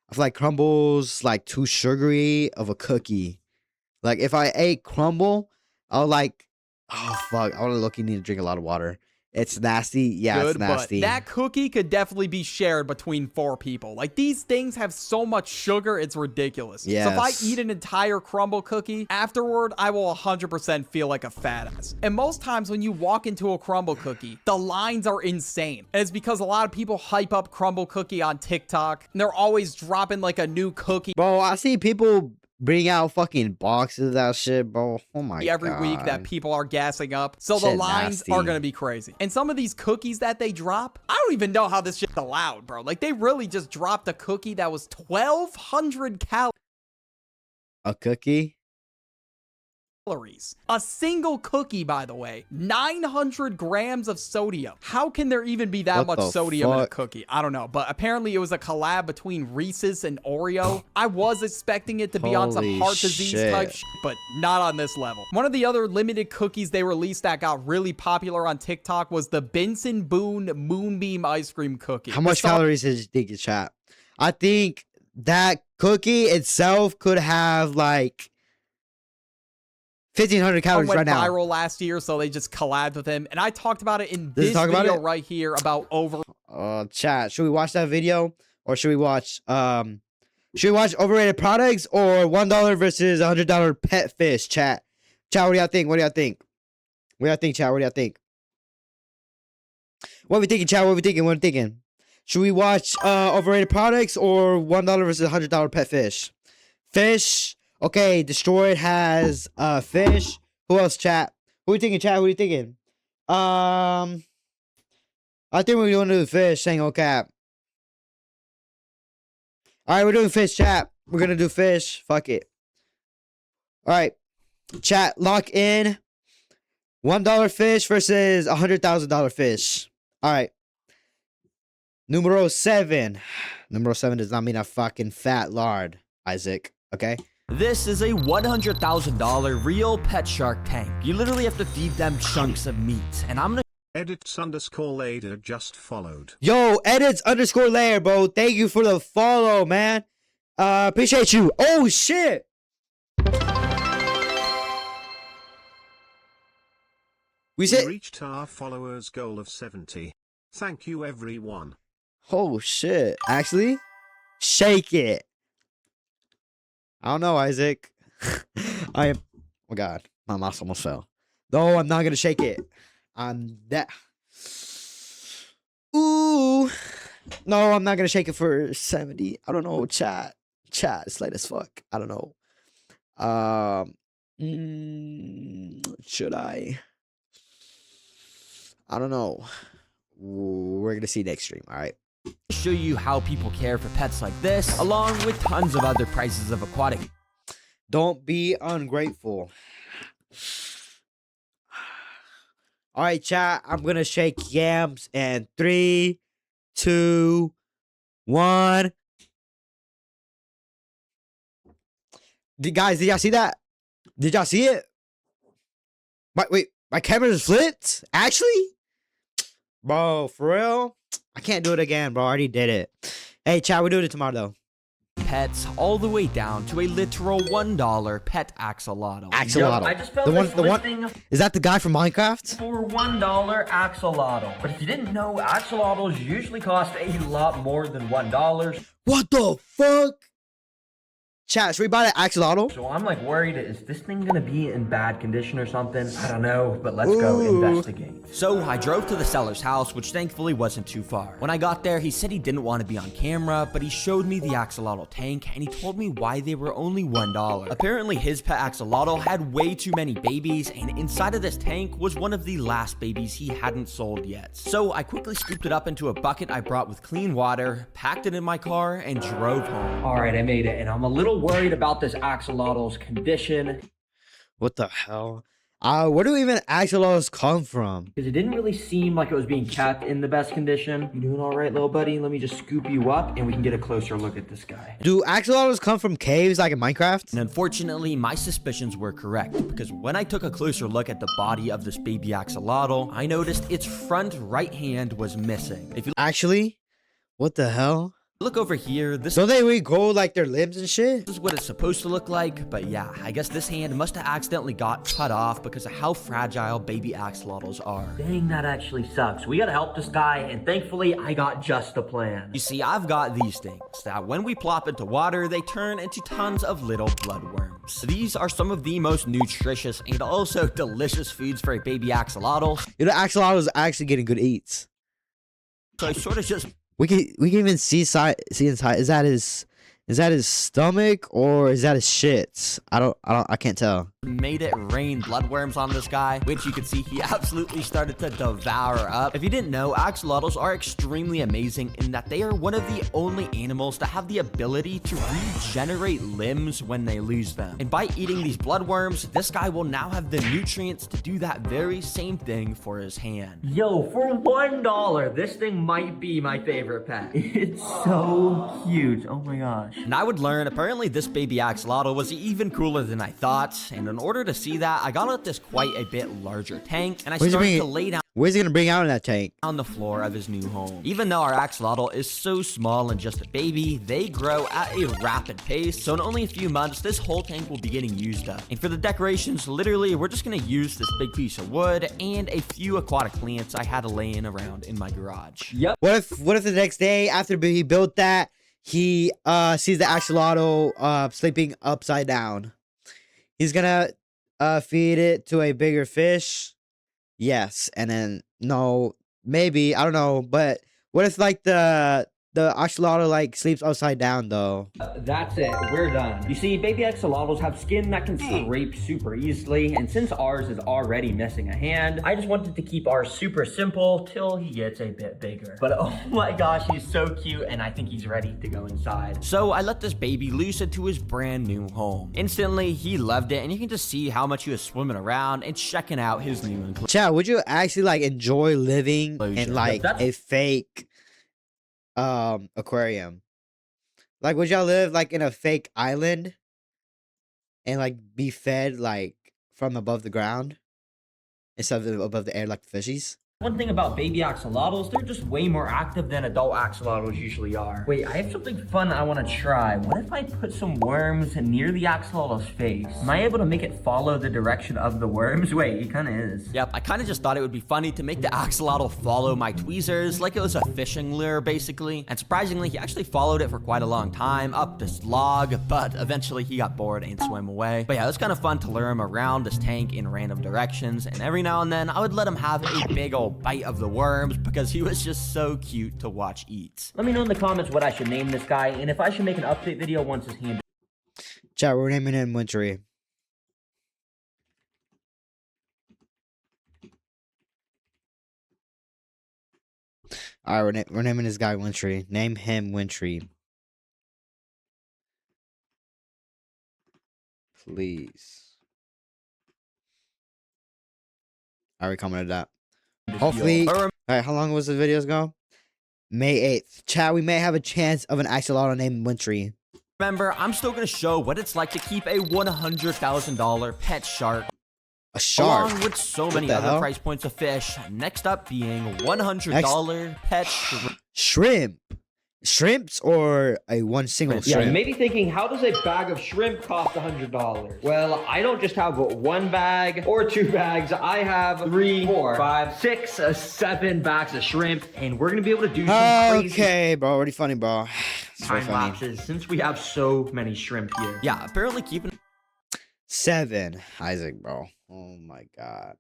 [SPEAKER 1] I feel like Crumble's like too sugary of a cookie. Like if I ate Crumble, I would like... Oh, fuck. I would look, you need to drink a lot of water. It's nasty. Yeah,
[SPEAKER 2] good,
[SPEAKER 1] it's nasty.
[SPEAKER 2] but that cookie could definitely be shared between 4 people. Like these things have so much sugar, it's ridiculous.
[SPEAKER 1] Yes.
[SPEAKER 2] So if I eat an entire Crumble cookie, afterward, I will 100% feel like a fat ass. And most times when you walk into a Crumble cookie, the lines are insane. And it's because a lot of people hype up Crumble cookie on TikTok, and they're always dropping like a new cookie
[SPEAKER 1] Bro, I see people bring out fucking boxes of that shit, bro. Oh my god.
[SPEAKER 2] every week that people are gassing up. So the
[SPEAKER 1] Shit
[SPEAKER 2] lines
[SPEAKER 1] nasty.
[SPEAKER 2] are going to be crazy. And some of these cookies that they drop, I don't even know how this shit's allowed, bro. Like they really just dropped a cookie that was 1,200
[SPEAKER 1] A cookie?
[SPEAKER 2] calories. A single cookie, by the way, 900 grams of sodium. How can there even be that
[SPEAKER 1] What
[SPEAKER 2] much
[SPEAKER 1] the
[SPEAKER 2] sodium in a
[SPEAKER 1] fuck?
[SPEAKER 2] cookie? I don't know, but apparently it was a collab between Reese's and Oreo. I was expecting it to be on some
[SPEAKER 1] Holy
[SPEAKER 2] heart disease type
[SPEAKER 1] shit.
[SPEAKER 2] shit, but not on this level. One of the other limited cookies they released that got really popular on TikTok was the Benson Boone Moonbeam ice cream cookie.
[SPEAKER 1] How much
[SPEAKER 2] The
[SPEAKER 1] calories did you think it, chat? I think that cookie itself could have like 1,500 calories
[SPEAKER 2] went
[SPEAKER 1] right now.
[SPEAKER 2] viral last year, so they just collabed with him. And I talked about it in
[SPEAKER 1] Does it
[SPEAKER 2] this
[SPEAKER 1] talk about
[SPEAKER 2] video
[SPEAKER 1] it?
[SPEAKER 2] right here about
[SPEAKER 1] Chat, should we watch that video or should we watch overrated products or $1 versus $100 pet fish? Chat, what do y'all think? What do y'all think? What do y'all think, chat? What do y'all think? What we thinking, chat? What we thinking? What we thinking? Should we watch overrated products or $1 versus $100 pet fish? Fish. Okay, Destroyed has fish. Who else, chat? Who you thinking, chat? Who you thinking? I think we're going to do fish, saying cap. All right, we're doing fish, chat. We're gonna do fish. Fuck it. All right, chat. Lock in. $1 fish versus $100,000 fish. All right. Numero 7. Numero 7 does not mean a fucking fat lard, Isaac. Okay.
[SPEAKER 3] This is a $100,000 real pet shark tank. You literally have to feed them chunks of meat, and I'm gonna
[SPEAKER 4] Edits_later just followed.
[SPEAKER 1] Yo, edits_layer, bro. Thank you for the follow, man. Appreciate you. Oh shit. We
[SPEAKER 4] We
[SPEAKER 1] said.
[SPEAKER 4] reached our followers goal of 70. Thank you everyone.
[SPEAKER 1] Oh shit. Actually, shake it. I don't know, Isaac. I am. Oh god, my mouse almost fell. No, I'm not gonna shake it. I'm that. Ooh. No, I'm not gonna shake it for 70. I don't know. Chat. It's late as fuck. I don't know. Should I? I don't know. We're gonna see next stream. All right.
[SPEAKER 3] show you how people care for pets like this, along with tons of other prices of aquatic.
[SPEAKER 1] Don't be ungrateful. All right, chat. I'm gonna shake yams and 3, 2, 1. Guys, did y'all see that? Did y'all see it? Wait, my camera just flipped? Actually? Bro, for real? I can't do it again, bro. I already did it. Hey, chat, we're doing it tomorrow, though.
[SPEAKER 3] Pets all the way down to a literal $1 pet axolotl.
[SPEAKER 1] Axolotl.
[SPEAKER 5] I just found
[SPEAKER 1] the
[SPEAKER 5] this
[SPEAKER 1] one,
[SPEAKER 5] listing
[SPEAKER 1] is that the guy from Minecraft?
[SPEAKER 5] for $1 axolotl. But if you didn't know, axolotls usually cost a lot more than $1.
[SPEAKER 1] What the fuck? Chat, should we buy the axolotl?
[SPEAKER 5] So I'm like worried, is this thing gonna be in bad condition or something? I don't know, but let's go investigate.
[SPEAKER 3] So I drove to the seller's house, which thankfully wasn't too far. When I got there, he said he didn't want to be on camera, but he showed me the axolotl tank and he told me why they were only $1. Apparently his pet axolotl had way too many babies, and inside of this tank was one of the last babies he hadn't sold yet. So I quickly scooped it up into a bucket I brought with clean water, packed it in my car, and drove home.
[SPEAKER 5] Alright, I made it, and I'm a little worried about this axolotl's condition.
[SPEAKER 1] What the hell? Where do even axolotls come from?
[SPEAKER 5] Because it didn't really seem like it was being kept in the best condition. You doing alright, little buddy? Let me just scoop you up and we can get a closer look at this guy.
[SPEAKER 1] Do axolotls come from caves like in Minecraft?
[SPEAKER 3] And unfortunately, my suspicions were correct, because when I took a closer look at the body of this baby axolotl, I noticed its front right hand was missing. If you
[SPEAKER 1] Actually? What the hell?
[SPEAKER 3] look over here, this
[SPEAKER 1] Don't they regrow like their limbs and shit?
[SPEAKER 3] is what it's supposed to look like, but yeah, I guess this hand must have accidentally got cut off because of how fragile baby axolotls are.
[SPEAKER 5] Dang, that actually sucks. We gotta help this guy, and thankfully, I got just a plan.
[SPEAKER 3] You see, I've got these things that when we plop into water, they turn into tons of little bloodworms. These are some of the most nutritious and also delicious foods for a baby axolotl.
[SPEAKER 1] You know, axolotls are actually getting good eats.
[SPEAKER 3] So I sort of just
[SPEAKER 1] We can even see inside. Is that his stomach or is that his shits? I can't tell.
[SPEAKER 3] made it rain bloodworms on this guy, which you could see he absolutely started to devour up. If you didn't know, axolotls are extremely amazing in that they are one of the only animals that have the ability to regenerate limbs when they lose them. And by eating these bloodworms, this guy will now have the nutrients to do that very same thing for his hand.
[SPEAKER 5] Yo, for $1, this thing might be my favorite pet. It's so cute. Oh my gosh.
[SPEAKER 3] And I would learn, apparently this baby axolotl was even cooler than I thought, and in order to see that, I got out this quite a bit larger tank, and I started to lay down
[SPEAKER 1] Where's he gonna bring out in that tank?
[SPEAKER 3] on the floor of his new home. Even though our axolotl is so small and just a baby, they grow at a rapid pace, so in only a few months, this whole tank will be getting used up. And for the decorations, literally, we're just gonna use this big piece of wood and a few aquatic plants I had laying around in my garage.
[SPEAKER 5] Yep.
[SPEAKER 1] What if the next day after he built that, he sees the axolotl sleeping upside down? He's gonna feed it to a bigger fish. Yes, and then no, maybe I don't know, but what if like the the axolotl like sleeps upside down though.
[SPEAKER 5] That's it, we're done. You see, baby axolotls have skin that can scrape super easily, and since ours is already missing a hand, I just wanted to keep ours super simple till he gets a bit bigger. But oh my gosh, he's so cute, and I think he's ready to go inside.
[SPEAKER 3] So I let this baby loose into his brand new home. Instantly, he loved it, and you can just see how much he was swimming around and checking out his new enclosure.
[SPEAKER 1] Chat, would you actually like enjoy living in like a fake aquarium? Like, would y'all live like in a fake island and like be fed like from above the ground instead of above the air like the fishies?
[SPEAKER 5] One thing about baby axolotls, they're just way more active than adult axolotls usually are. Wait, I have something fun I want to try. What if I put some worms near the axolotl's face? Am I able to make it follow the direction of the worms? Wait, it kind of is.
[SPEAKER 3] Yep, I kind of just thought it would be funny to make the axolotl follow my tweezers like it was a fishing lure, basically. And surprisingly, he actually followed it for quite a long time up this log, but eventually he got bored and swam away. But yeah, it was kind of fun to lure him around this tank in random directions, and every now and then I would let him have a big old bite of the worms because he was just so cute to watch eat.
[SPEAKER 5] Let me know in the comments what I should name this guy, and if I should make an update video once his hand.
[SPEAKER 1] Chat, we're naming him Wintry. Alright, we're naming this guy Wintry. Name him Wintry. Please. I already commented that. Hopefully. Alright, how long was the videos go? May 8th. Chat, we may have a chance of an axolotl named Wintry.
[SPEAKER 3] Remember, I'm still going to show what it's like to keep a $100,000 pet shark.
[SPEAKER 1] A shark?
[SPEAKER 3] Along with so many other price points of fish. Next up being $100 pet shrimp.
[SPEAKER 1] Shrimp? Shrimps or a one single shrimp?
[SPEAKER 5] Yeah, you may be thinking, how does a bag of shrimp cost $100? Well, I don't just have one bag or two bags. I have 3, 4, 5, 6, 7 bags of shrimp, and we're gonna be able to do some crazy.
[SPEAKER 1] Okay, bro, already funny, bro.
[SPEAKER 5] Time lapses since we have so many shrimp here.
[SPEAKER 3] Yeah, apparently keeping
[SPEAKER 1] 7, Isaac, bro. Oh my god.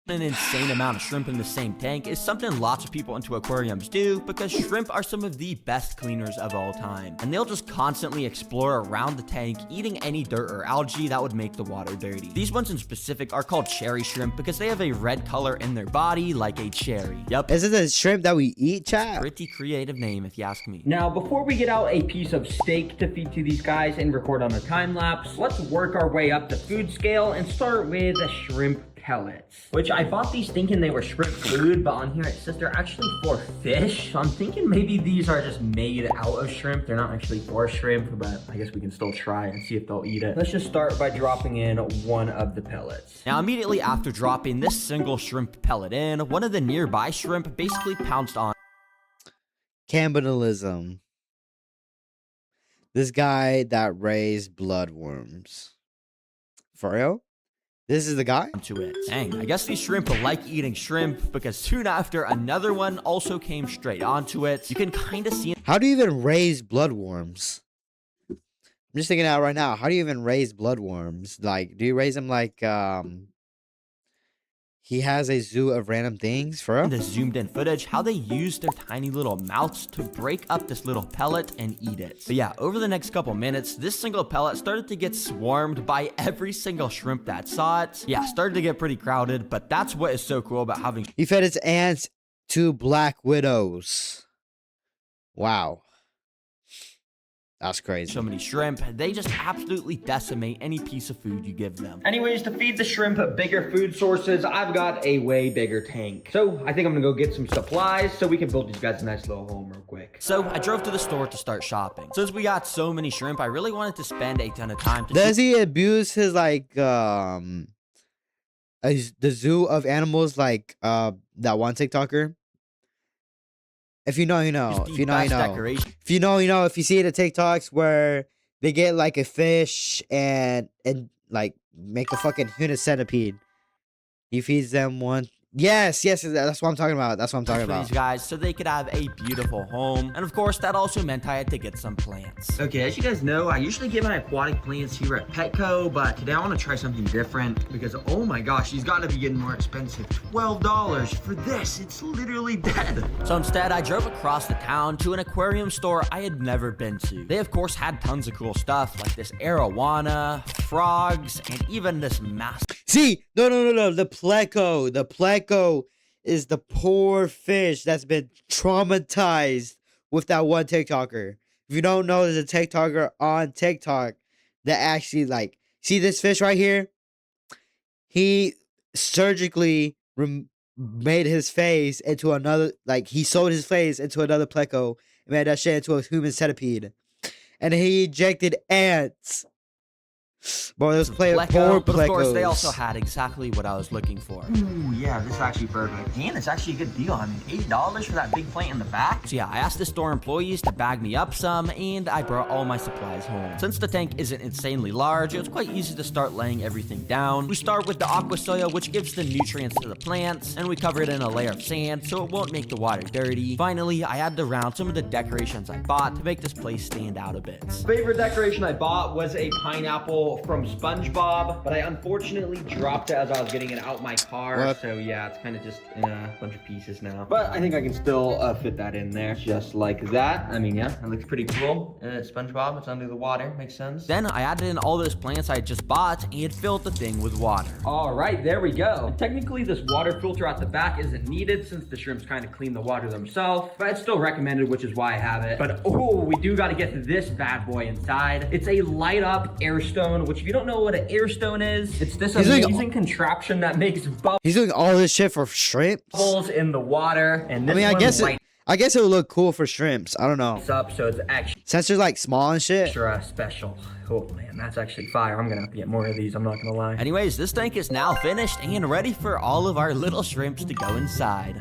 [SPEAKER 3] an insane amount of shrimp in the same tank is something lots of people into aquariums do because shrimp are some of the best cleaners of all time, and they'll just constantly explore around the tank, eating any dirt or algae that would make the water dirty. These ones in specific are called cherry shrimp because they have a red color in their body like a cherry. Yep.
[SPEAKER 1] Is it the shrimp that we eat, chat?
[SPEAKER 3] Pretty creative name if you ask me.
[SPEAKER 5] Now, before we get out a piece of steak to feed to these guys and record on a time lapse, let's work our way up the food scale and start with shrimp pellets, which I bought these thinking they were shrimp food, but on here it says they're actually for fish. So I'm thinking maybe these are just made out of shrimp. They're not actually for shrimp, but I guess we can still try and see if they'll eat it. Let's just start by dropping in one of the pellets.
[SPEAKER 3] Now, immediately after dropping this single shrimp pellet in, one of the nearby shrimp basically pounced on.
[SPEAKER 1] Cannibalism. This guy that raised bloodworms. For real? This is the guy?
[SPEAKER 3] To it. Dang, I guess these shrimp like eating shrimp because soon after another one also came straight onto it. You can kind of see.
[SPEAKER 1] How do you even raise bloodworms? I'm just thinking out right now. How do you even raise bloodworms? Like, do you raise them like he has a zoo of random things for real?
[SPEAKER 3] The zoomed in footage, how they use their tiny little mouths to break up this little pellet and eat it. But yeah, over the next couple minutes, this single pellet started to get swarmed by every single shrimp that saw it. Yeah, started to get pretty crowded, but that's what is so cool about having.
[SPEAKER 1] He fed its ants to black widows. Wow. That's crazy.
[SPEAKER 3] So many shrimp, they just absolutely decimate any piece of food you give them.
[SPEAKER 5] Anyways, to feed the shrimp bigger food sources, I've got a way bigger tank. So I think I'm gonna go get some supplies so we can build these guys a nice little home real quick.
[SPEAKER 3] So I drove to the store to start shopping. Since we got so many shrimp, I really wanted to spend a ton of time to.
[SPEAKER 1] Does he abuse his like the zoo of animals like that one TikToker? If you know, you know. If you know, you know. If you know, you know. If you see the TikToks where they get like a fish and like make a fucking human centipede, he feeds them one Yes, that's what I'm talking about. That's what I'm talking
[SPEAKER 3] for
[SPEAKER 1] about.
[SPEAKER 3] these guys so they could have a beautiful home. And of course, that also meant I had to get some plants.
[SPEAKER 5] Okay, as you guys know, I usually get my aquatic plants here at Petco, but today I want to try something different because, oh my gosh, these got to be getting more expensive. $12 for this. It's literally dead.
[SPEAKER 3] So instead, I drove across the town to an aquarium store I had never been to. They, of course, had tons of cool stuff like this arowana, frogs, and even this massive.
[SPEAKER 1] See, no. The pleco is the poor fish that's been traumatized with that one TikToker. If you don't know, there's a TikToker on TikTok that actually, like, see this fish right here? He surgically made his face into another, like, he sewed his face into another pleco and made that shit into a human centipede. And he ejected ants. Bro, those poor
[SPEAKER 3] Pleco, but of course,
[SPEAKER 1] plecos.
[SPEAKER 3] they also had exactly what I was looking for.
[SPEAKER 5] Ooh, yeah, this is actually perfect. And it's actually a good deal. I mean, $8 for that big plant in the back.
[SPEAKER 3] So yeah, I asked the store employees to bag me up some, and I brought all my supplies home. Since the tank isn't insanely large, it was quite easy to start laying everything down. We start with the aqua soil, which gives the nutrients to the plants, and we cover it in a layer of sand so it won't make the water dirty. Finally, I added around some of the decorations I bought to make this place stand out a bit.
[SPEAKER 5] Favorite decoration I bought was a pineapple from SpongeBob, but I unfortunately dropped it as I was getting it out my car.
[SPEAKER 1] What?
[SPEAKER 5] So yeah, it's kind of just in a bunch of pieces now. But I think I can still fit that in there just like that. I mean, yeah, it looks pretty cool. SpongeBob, it's under the water, makes sense.
[SPEAKER 3] Then I added in all those plants I had just bought and filled the thing with water.
[SPEAKER 5] All right, there we go. Technically, this water filter at the back isn't needed since the shrimps kind of clean the water themselves, but it's still recommended, which is why I have it. But oh, we do got to get to this bad boy inside. It's a light up air stone, which if you don't know what an air stone is, it's this amazing contraption that makes
[SPEAKER 1] He's doing all this shit for shrimps.
[SPEAKER 5] bubbles in the water. And
[SPEAKER 1] I
[SPEAKER 5] this
[SPEAKER 1] mean,
[SPEAKER 5] one
[SPEAKER 1] I guess it would look cool for shrimps. I don't know.
[SPEAKER 5] lights up, so it's
[SPEAKER 1] Since they're like small and shit.
[SPEAKER 5] extra special. Oh man, that's actually fire. I'm gonna have to get more of these, I'm not gonna lie.
[SPEAKER 3] Anyways, this tank is now finished and ready for all of our little shrimps to go inside.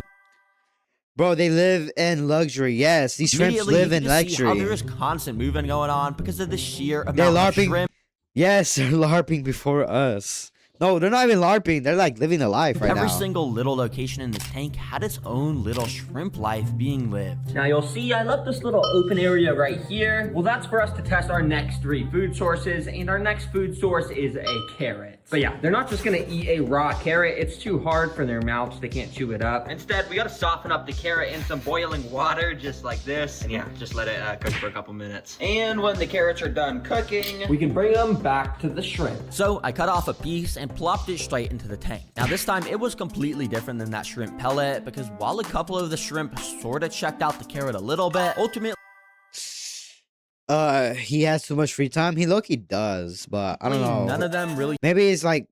[SPEAKER 1] Bro, they live in luxury. Yes, these shrimps
[SPEAKER 3] Immediately,
[SPEAKER 1] live
[SPEAKER 3] you
[SPEAKER 1] in
[SPEAKER 3] can see how
[SPEAKER 1] luxury.
[SPEAKER 3] there is constant movement going on because of the sheer
[SPEAKER 1] They're
[SPEAKER 3] amount of
[SPEAKER 1] LARPing.
[SPEAKER 3] shrimp.
[SPEAKER 1] Yes, they're LARPing before us. No, they're not even LARPing. They're like living their life right
[SPEAKER 3] Every
[SPEAKER 1] now.
[SPEAKER 3] single little location in this tank had its own little shrimp life being lived.
[SPEAKER 5] Now you'll see I left this little open area right here. Well, that's for us to test our next 3 food sources, and our next food source is a carrot. But yeah, they're not just gonna eat a raw carrot. It's too hard for their mouths. They can't chew it up. Instead, we gotta soften up the carrot in some boiling water, just like this. And yeah, just let it cook for a couple minutes. And when the carrots are done cooking, we can bring them back to the shrimp.
[SPEAKER 3] So I cut off a piece and plopped it straight into the tank. Now this time it was completely different than that shrimp pellet because while a couple of the shrimp sorta checked out the carrot a little bit, ultimately
[SPEAKER 1] He has too much free time. He low-key does, but I don't know.
[SPEAKER 3] none of them really
[SPEAKER 1] Maybe it's like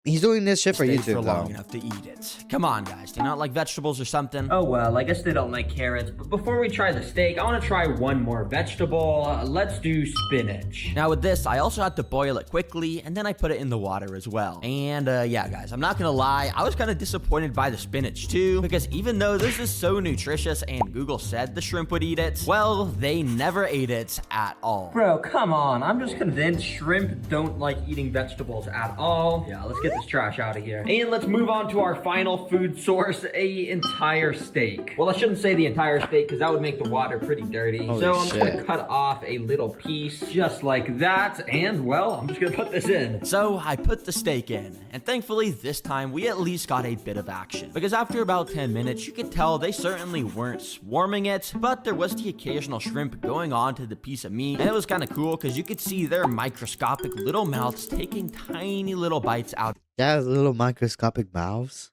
[SPEAKER 1] he's doing this shit for
[SPEAKER 3] stayed
[SPEAKER 1] YouTube
[SPEAKER 3] for long
[SPEAKER 1] though.
[SPEAKER 3] enough to eat it. Come on guys, do you not like vegetables or something?
[SPEAKER 5] Oh well, I guess they don't like carrots. But before we try the steak, I want to try one more vegetable. Let's do spinach.
[SPEAKER 3] Now with this, I also had to boil it quickly, and then I put it in the water as well. And yeah, guys, I'm not gonna lie, I was kind of disappointed by the spinach too, because even though this is so nutritious and Google said the shrimp would eat it, well, they never ate it at all.
[SPEAKER 5] Bro, come on. I'm just convinced shrimp don't like eating vegetables at all. Yeah, let's get this trash out of here. And let's move on to our final food source, a entire steak. Well, I shouldn't say the entire steak because that would make the water pretty dirty.
[SPEAKER 1] Holy
[SPEAKER 5] so I'm
[SPEAKER 1] shit.
[SPEAKER 5] gonna cut off a little piece just like that. And well, I'm just gonna put this in.
[SPEAKER 3] So I put the steak in, and thankfully this time we at least got a bit of action. Because after about 10 minutes, you could tell they certainly weren't swarming it, but there was the occasional shrimp going on to the piece of meat. And it was kind of cool because you could see their microscopic little mouths taking tiny little bites out
[SPEAKER 1] Yeah, little microscopic mouths.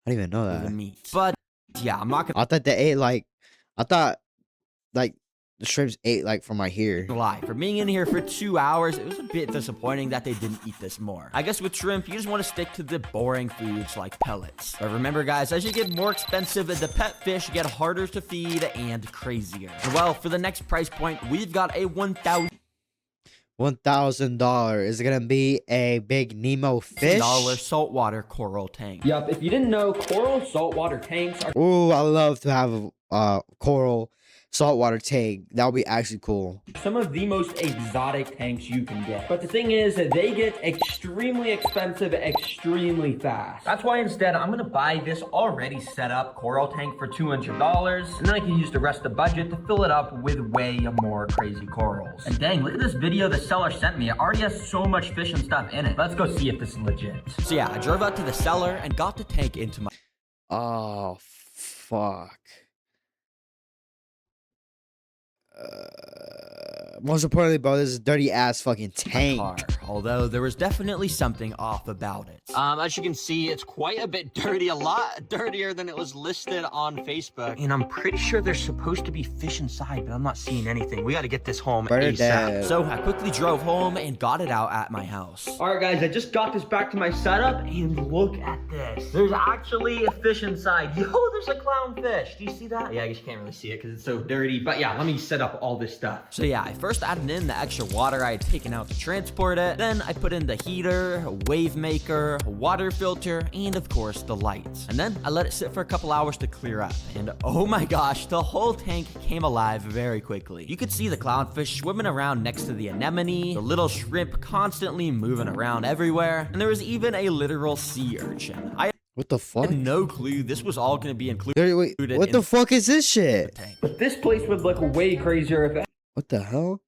[SPEAKER 1] I didn't even know
[SPEAKER 3] of the
[SPEAKER 1] that.
[SPEAKER 3] meat. But yeah, I'm not
[SPEAKER 1] I thought they ate like, I thought like the shrimps ate like from right here.
[SPEAKER 3] gonna lie. For being in here for 2 hours, it was a bit disappointing that they didn't eat this more. I guess with shrimp, you just want to stick to the boring foods like pellets. But remember guys, as you get more expensive, the pet fish get harder to feed and crazier. And well, for the next price point, we've got a
[SPEAKER 1] $1,000. Is it gonna be a big Nemo fish?
[SPEAKER 3] $1,000 saltwater coral tank.
[SPEAKER 5] Yup, if you didn't know, coral saltwater tanks are
[SPEAKER 1] Ooh, I love to have coral saltwater tank. That would be actually cool.
[SPEAKER 5] Some of the most exotic tanks you can get. But the thing is that they get extremely expensive extremely fast. That's why instead I'm gonna buy this already set up coral tank for $200, and then I can use the rest of the budget to fill it up with way more crazy corals. And dang, look at this video the seller sent me. It already has so much fish and stuff in it. Let's go see if this is legit.
[SPEAKER 3] So yeah, I drove out to the cellar and got the tank into my
[SPEAKER 1] Oh, fuck. Most importantly, bro, this is a dirty ass fucking tank.
[SPEAKER 3] car, although there was definitely something off about it. As you can see, it's quite a bit dirty, a lot dirtier than it was listed on Facebook. And I'm pretty sure there's supposed to be fish inside, but I'm not seeing anything. We got to get this home ASAP. So I quickly drove home and got it out at my house.
[SPEAKER 5] All right, guys, I just got this back to my setup, and look at this. There's actually a fish inside. Yo, there's a clownfish. Do you see that? Yeah, I guess you can't really see it because it's so dirty. But yeah, let me set up all this stuff.
[SPEAKER 3] So yeah, I first added in the extra water I had taken out to transport it. Then I put in the heater, a wave maker, a water filter, and of course the lights. And then I let it sit for a couple hours to clear up. And oh my gosh, the whole tank came alive very quickly. You could see the clownfish swimming around next to the anemone, the little shrimp constantly moving around everywhere, and there was even a literal sea urchin.
[SPEAKER 1] What the fuck?
[SPEAKER 3] I had no clue this was all going to be included.
[SPEAKER 1] Wait, what the fuck is this shit?
[SPEAKER 5] But this place would look way crazier if it
[SPEAKER 1] What the hell?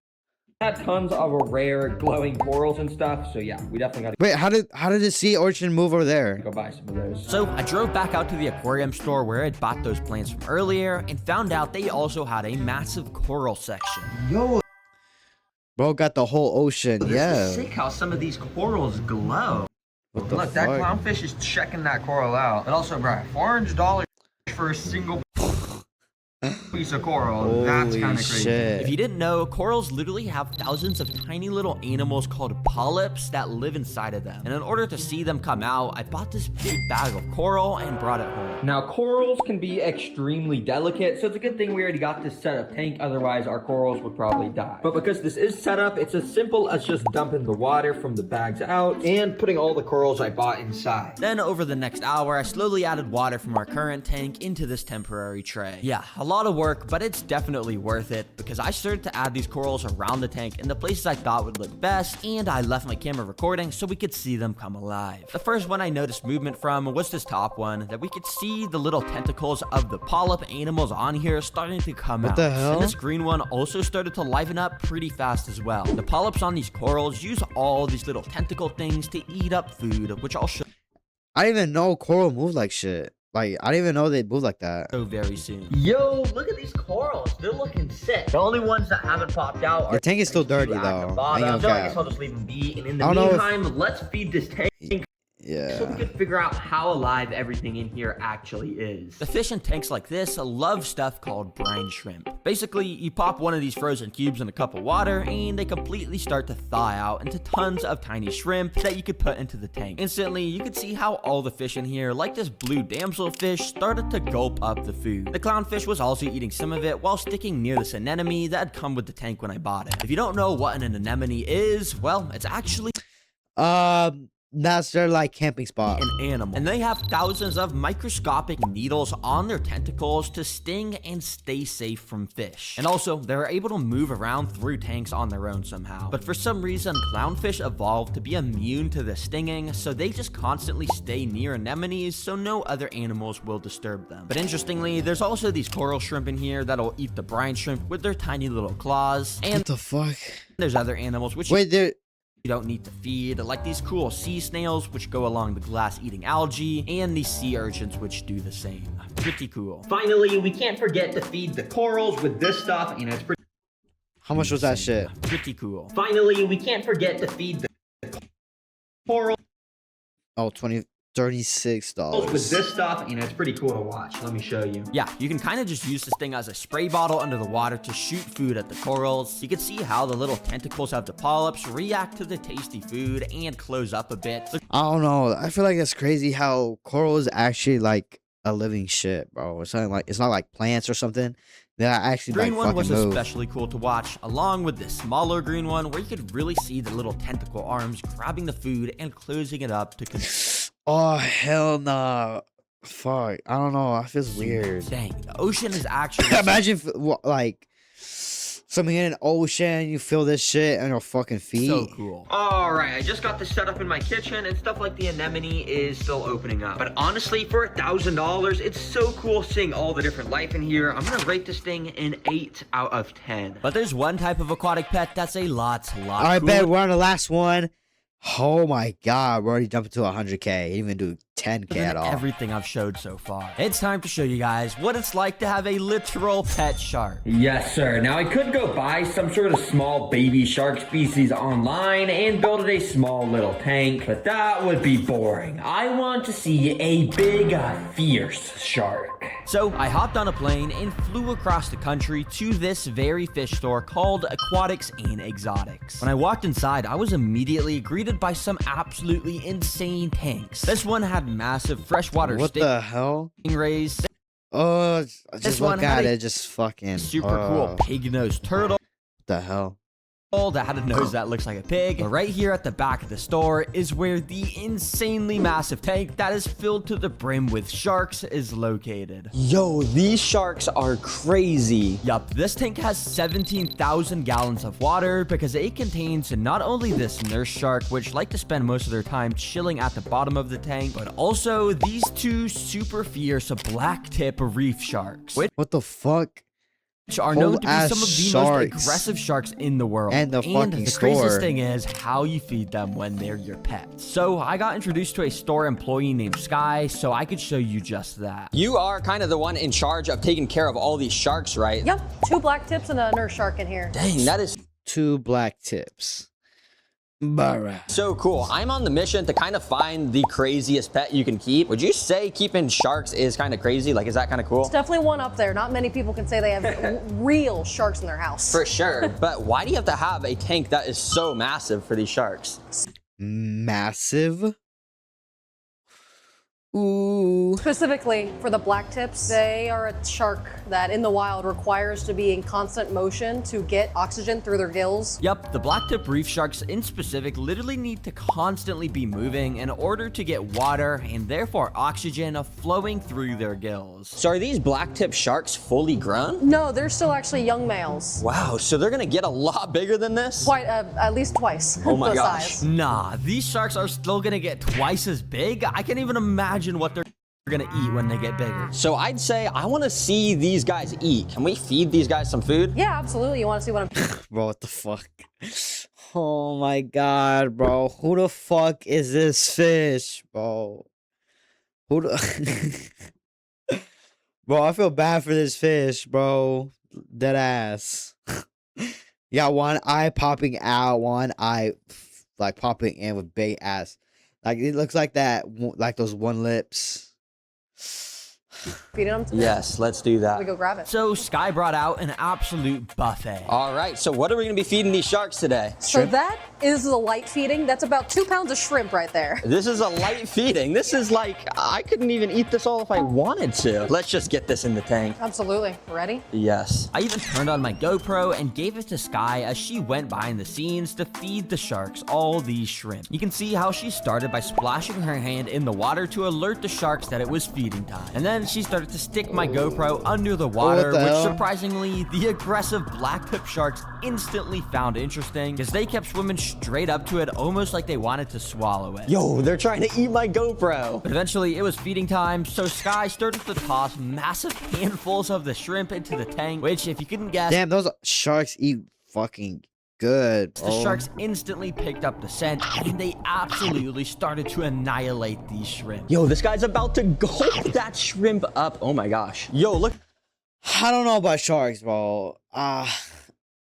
[SPEAKER 5] had tons of rare glowing corals and stuff. So yeah, we definitely gotta
[SPEAKER 1] Wait, how did the sea urchin move over there?
[SPEAKER 5] go buy some of those.
[SPEAKER 3] So I drove back out to the aquarium store where I'd bought those plants from earlier and found out they also had a massive coral section.
[SPEAKER 5] Yo,
[SPEAKER 1] Bro got the whole ocean. Yeah.
[SPEAKER 5] sick how some of these corals glow.
[SPEAKER 1] What the
[SPEAKER 5] Look, that
[SPEAKER 1] fuck?
[SPEAKER 5] clownfish is checking that coral out. And also, bro, $400 for a single piece of coral. That's
[SPEAKER 1] Holy
[SPEAKER 5] kind of crazy.
[SPEAKER 1] shit.
[SPEAKER 3] If you didn't know, corals literally have thousands of tiny little animals called polyps that live inside of them. And in order to see them come out, I bought this big bag of coral and brought it home.
[SPEAKER 5] Now, corals can be extremely delicate, so it's a good thing we already got this set up tank, otherwise our corals would probably die. But because this is set up, it's as simple as just dumping the water from the bags out and putting all the corals I bought inside.
[SPEAKER 3] Then over the next hour, I slowly added water from our current tank into this temporary tray. Yeah, a lot of work, but it's definitely worth it because I started to add these corals around the tank in the places I thought would look best, and I left my camera recording so we could see them come alive. The first one I noticed movement from was this top one that we could see the little tentacles of the polyp animals on here starting to come out.
[SPEAKER 1] What the hell?
[SPEAKER 3] And this green one also started to liven up pretty fast as well. The polyps on these corals use all these little tentacle things to eat up food, which I'll show
[SPEAKER 1] I didn't even know coral moved like shit. Like, I didn't even know they move like that.
[SPEAKER 3] very soon.
[SPEAKER 5] Yo, look at these corals. They're looking sick. The only ones that haven't popped out are
[SPEAKER 1] The tank is still dirty,
[SPEAKER 5] at
[SPEAKER 1] though.
[SPEAKER 5] the
[SPEAKER 1] I
[SPEAKER 5] bottom.
[SPEAKER 1] ain't
[SPEAKER 5] So
[SPEAKER 1] gonna
[SPEAKER 5] I guess
[SPEAKER 1] cap.
[SPEAKER 5] I'll just leave them be. And in the
[SPEAKER 1] I don't know if-
[SPEAKER 5] meantime, let's feed this tank so we
[SPEAKER 1] Yeah.
[SPEAKER 5] can figure out how alive everything in here actually is.
[SPEAKER 3] The fish in tanks like this love stuff called brine shrimp. Basically, you pop one of these frozen cubes in a cup of water and they completely start to thaw out into tons of tiny shrimp that you could put into the tank. Instantly, you could see how all the fish in here, like this blue damselfish, started to gulp up the food. The clownfish was also eating some of it while sticking near this anemone that had come with the tank when I bought it. If you don't know what an anemone is, well, it's actually
[SPEAKER 1] That's their like camping spot.
[SPEAKER 3] an animal. And they have thousands of microscopic needles on their tentacles to sting and stay safe from fish. And also, they're able to move around through tanks on their own somehow. But for some reason, clownfish evolved to be immune to the stinging, so they just constantly stay near anemones so no other animals will disturb them. But interestingly, there's also these coral shrimp in here that'll eat the brine shrimp with their tiny little claws. And
[SPEAKER 1] What the fuck?
[SPEAKER 3] there's other animals which
[SPEAKER 1] Wait, there.
[SPEAKER 3] you don't need to feed, like these cool sea snails which go along the glass eating algae, and these sea urchins which do the same. Pretty cool.
[SPEAKER 5] Finally, we can't forget to feed the corals with this stuff. You know, it's pretty.
[SPEAKER 1] How much was that shit?
[SPEAKER 3] Pretty cool.
[SPEAKER 5] Finally, we can't forget to feed the corals
[SPEAKER 1] Oh, $36.
[SPEAKER 5] with this stuff. You know, it's pretty cool to watch. Let me show you.
[SPEAKER 3] Yeah, you can kind of just use this thing as a spray bottle under the water to shoot food at the corals. You can see how the little tentacles of the polyps react to the tasty food and close up a bit.
[SPEAKER 1] I don't know. I feel like it's crazy how coral is actually like a living shit, bro. It's not like plants or something. They actually
[SPEAKER 3] Green
[SPEAKER 1] like
[SPEAKER 3] one was
[SPEAKER 1] fucking move.
[SPEAKER 3] especially cool to watch, along with this smaller green one where you could really see the little tentacle arms grabbing the food and closing it up to consume.
[SPEAKER 1] Oh hell no! Fuck, I don't know. It feels weird.
[SPEAKER 3] Dang, the ocean is actually
[SPEAKER 1] Imagine if, like something in an ocean, you feel this shit on your fucking feet.
[SPEAKER 3] so cool.
[SPEAKER 5] Alright, I just got this set up in my kitchen, and stuff like the anemone is still opening up. But honestly, for $1,000, it's so cool seeing all the different life in here. I'm gonna rate this thing an 8 out of 10.
[SPEAKER 3] But there's one type of aquatic pet that's a lot
[SPEAKER 1] I
[SPEAKER 3] cooler.
[SPEAKER 1] bet we're on the last one. Oh my god, we're already jumping to 100k. Didn't even do 10k
[SPEAKER 3] than
[SPEAKER 1] at all.
[SPEAKER 3] everything I've showed so far. It's time to show you guys what it's like to have a literal pet shark.
[SPEAKER 5] Yes, sir. Now, I could go buy some sort of small baby shark species online and build it a small little tank, but that would be boring. I want to see a big, fierce shark.
[SPEAKER 3] So I hopped on a plane and flew across the country to this very fish store called Aquatics and Exotics. When I walked inside, I was immediately greeted by some absolutely insane tanks. This one had massive freshwater
[SPEAKER 1] What the hell?
[SPEAKER 3] stingrays,
[SPEAKER 1] Oh,
[SPEAKER 3] This
[SPEAKER 1] just
[SPEAKER 3] one
[SPEAKER 1] look
[SPEAKER 3] had
[SPEAKER 1] at
[SPEAKER 3] a
[SPEAKER 1] it. Just fucking
[SPEAKER 3] super cool pig-nosed turtle
[SPEAKER 1] What the hell?
[SPEAKER 3] that had a nose that looks like a pig. But right here at the back of the store is where the insanely massive tank that is filled to the brim with sharks is located.
[SPEAKER 6] Yo, these sharks are crazy.
[SPEAKER 3] Yup, this tank has 17,000 gallons of water because it contains not only this nurse shark, which like to spend most of their time chilling at the bottom of the tank, but also these two super fierce black tip reef sharks, which
[SPEAKER 1] What the fuck?
[SPEAKER 3] are known to be
[SPEAKER 1] Whole-ass
[SPEAKER 3] some of the
[SPEAKER 1] sharks.
[SPEAKER 3] most aggressive sharks in the world.
[SPEAKER 1] And the fucking
[SPEAKER 3] the
[SPEAKER 1] store.
[SPEAKER 3] craziest thing is how you feed them when they're your pets. So I got introduced to a store employee named Sky, so I could show you just that.
[SPEAKER 6] You are kind of the one in charge of taking care of all these sharks, right?
[SPEAKER 7] Yep, 2 black tips and a nurse shark in here.
[SPEAKER 6] Dang, that is
[SPEAKER 1] 2 black tips. Barra.
[SPEAKER 6] so cool. I'm on the mission to kind of find the craziest pet you can keep. Would you say keeping sharks is kind of crazy? Like, is that kind of cool?
[SPEAKER 7] It's definitely one up there. Not many people can say they have real sharks in their house.
[SPEAKER 6] For sure. But why do you have to have a tank that is so massive for these sharks?
[SPEAKER 1] Massive. Ooh.
[SPEAKER 7] Specifically for the black tips, they are a shark that in the wild requires to be in constant motion to get oxygen through their gills.
[SPEAKER 3] Yup, the black tip reef sharks in specific literally need to constantly be moving in order to get water and therefore oxygen flowing through their gills.
[SPEAKER 6] So are these black tip sharks fully grown?
[SPEAKER 7] No, they're still actually young males.
[SPEAKER 6] Wow, so they're gonna get a lot bigger than this?
[SPEAKER 7] Quite at least twice
[SPEAKER 6] Oh my
[SPEAKER 7] the
[SPEAKER 6] gosh.
[SPEAKER 7] size.
[SPEAKER 3] Nah, these sharks are still gonna get twice as big. I can't even imagine what they're gonna eat when they get bigger.
[SPEAKER 6] So I'd say I wanna see these guys eat. Can we feed these guys some food?
[SPEAKER 7] Yeah, absolutely. You want to see what I'm...
[SPEAKER 1] Bro, what the fuck? Oh my god, bro. Who the fuck is this fish, bro? Who the... Bro, I feel bad for this fish, bro. Dead ass. You got one eye popping out, one eye like popping in with big ass. Like it looks like that, like those one lips.
[SPEAKER 7] feeding them to
[SPEAKER 6] Yes, let's do
[SPEAKER 7] We
[SPEAKER 6] that.
[SPEAKER 7] go grab it.
[SPEAKER 3] So Sky brought out an absolute buffet.
[SPEAKER 6] All right, so what are we gonna be feeding these sharks today?
[SPEAKER 7] So that is the light feeding. That's about 2 pounds of shrimp right there.
[SPEAKER 6] This is a light feeding. This is like, I couldn't even eat this all if I wanted to. Let's just get this in the tank.
[SPEAKER 7] Absolutely. Ready?
[SPEAKER 6] Yes.
[SPEAKER 3] I even turned on my GoPro and gave it to Sky as she went behind the scenes to feed the sharks all these shrimp. You can see how she started by splashing her hand in the water to alert the sharks that it was feeding time. And then she started to stick my GoPro under the water,
[SPEAKER 1] What the
[SPEAKER 3] which
[SPEAKER 1] hell?
[SPEAKER 3] surprisingly, the aggressive black tip sharks instantly found interesting because they kept swimming straight up to it almost like they wanted to swallow it.
[SPEAKER 6] Yo, they're trying to eat my GoPro.
[SPEAKER 3] But eventually, it was feeding time, so Sky started to toss massive handfuls of the shrimp into the tank, which, if you couldn't guess,
[SPEAKER 1] Damn, those sharks eat fucking good,
[SPEAKER 3] the
[SPEAKER 1] bro.
[SPEAKER 3] sharks instantly picked up the scent, and they absolutely started to annihilate these shrimp.
[SPEAKER 6] Yo, this guy's about to gulp that shrimp up. Oh my gosh. Yo, look.
[SPEAKER 1] I don't know about sharks, bro.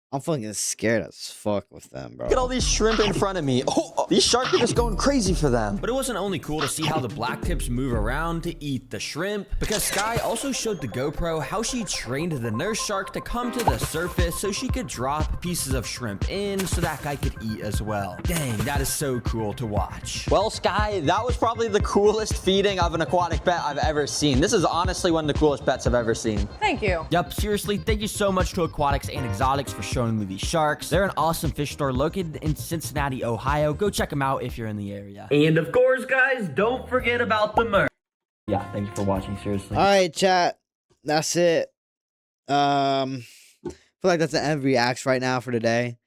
[SPEAKER 1] I'm fucking scared as fuck with them, bro.
[SPEAKER 6] Look at all these shrimp in front of me. Oh, these sharks are just going crazy for them.
[SPEAKER 3] But it wasn't only cool to see how the black tips move around to eat the shrimp, because Sky also showed the GoPro how she trained the nurse shark to come to the surface so she could drop pieces of shrimp in so that guy could eat as well. Dang, that is so cool to watch.
[SPEAKER 6] Well, Sky, that was probably the coolest feeding of an aquatic pet I've ever seen. This is honestly one of the coolest pets I've ever seen.
[SPEAKER 7] Thank you.
[SPEAKER 3] Yup, seriously, thank you so much to Aquatics and Exotics for showing me these sharks. They're an awesome fish store located in Cincinnati, Ohio. Go check them out if you're in the area.
[SPEAKER 5] And of course, guys, don't forget about the merch. Yeah, thank you for watching, seriously.
[SPEAKER 1] All right, chat. That's it. I feel like that's the end of reacts right now for today.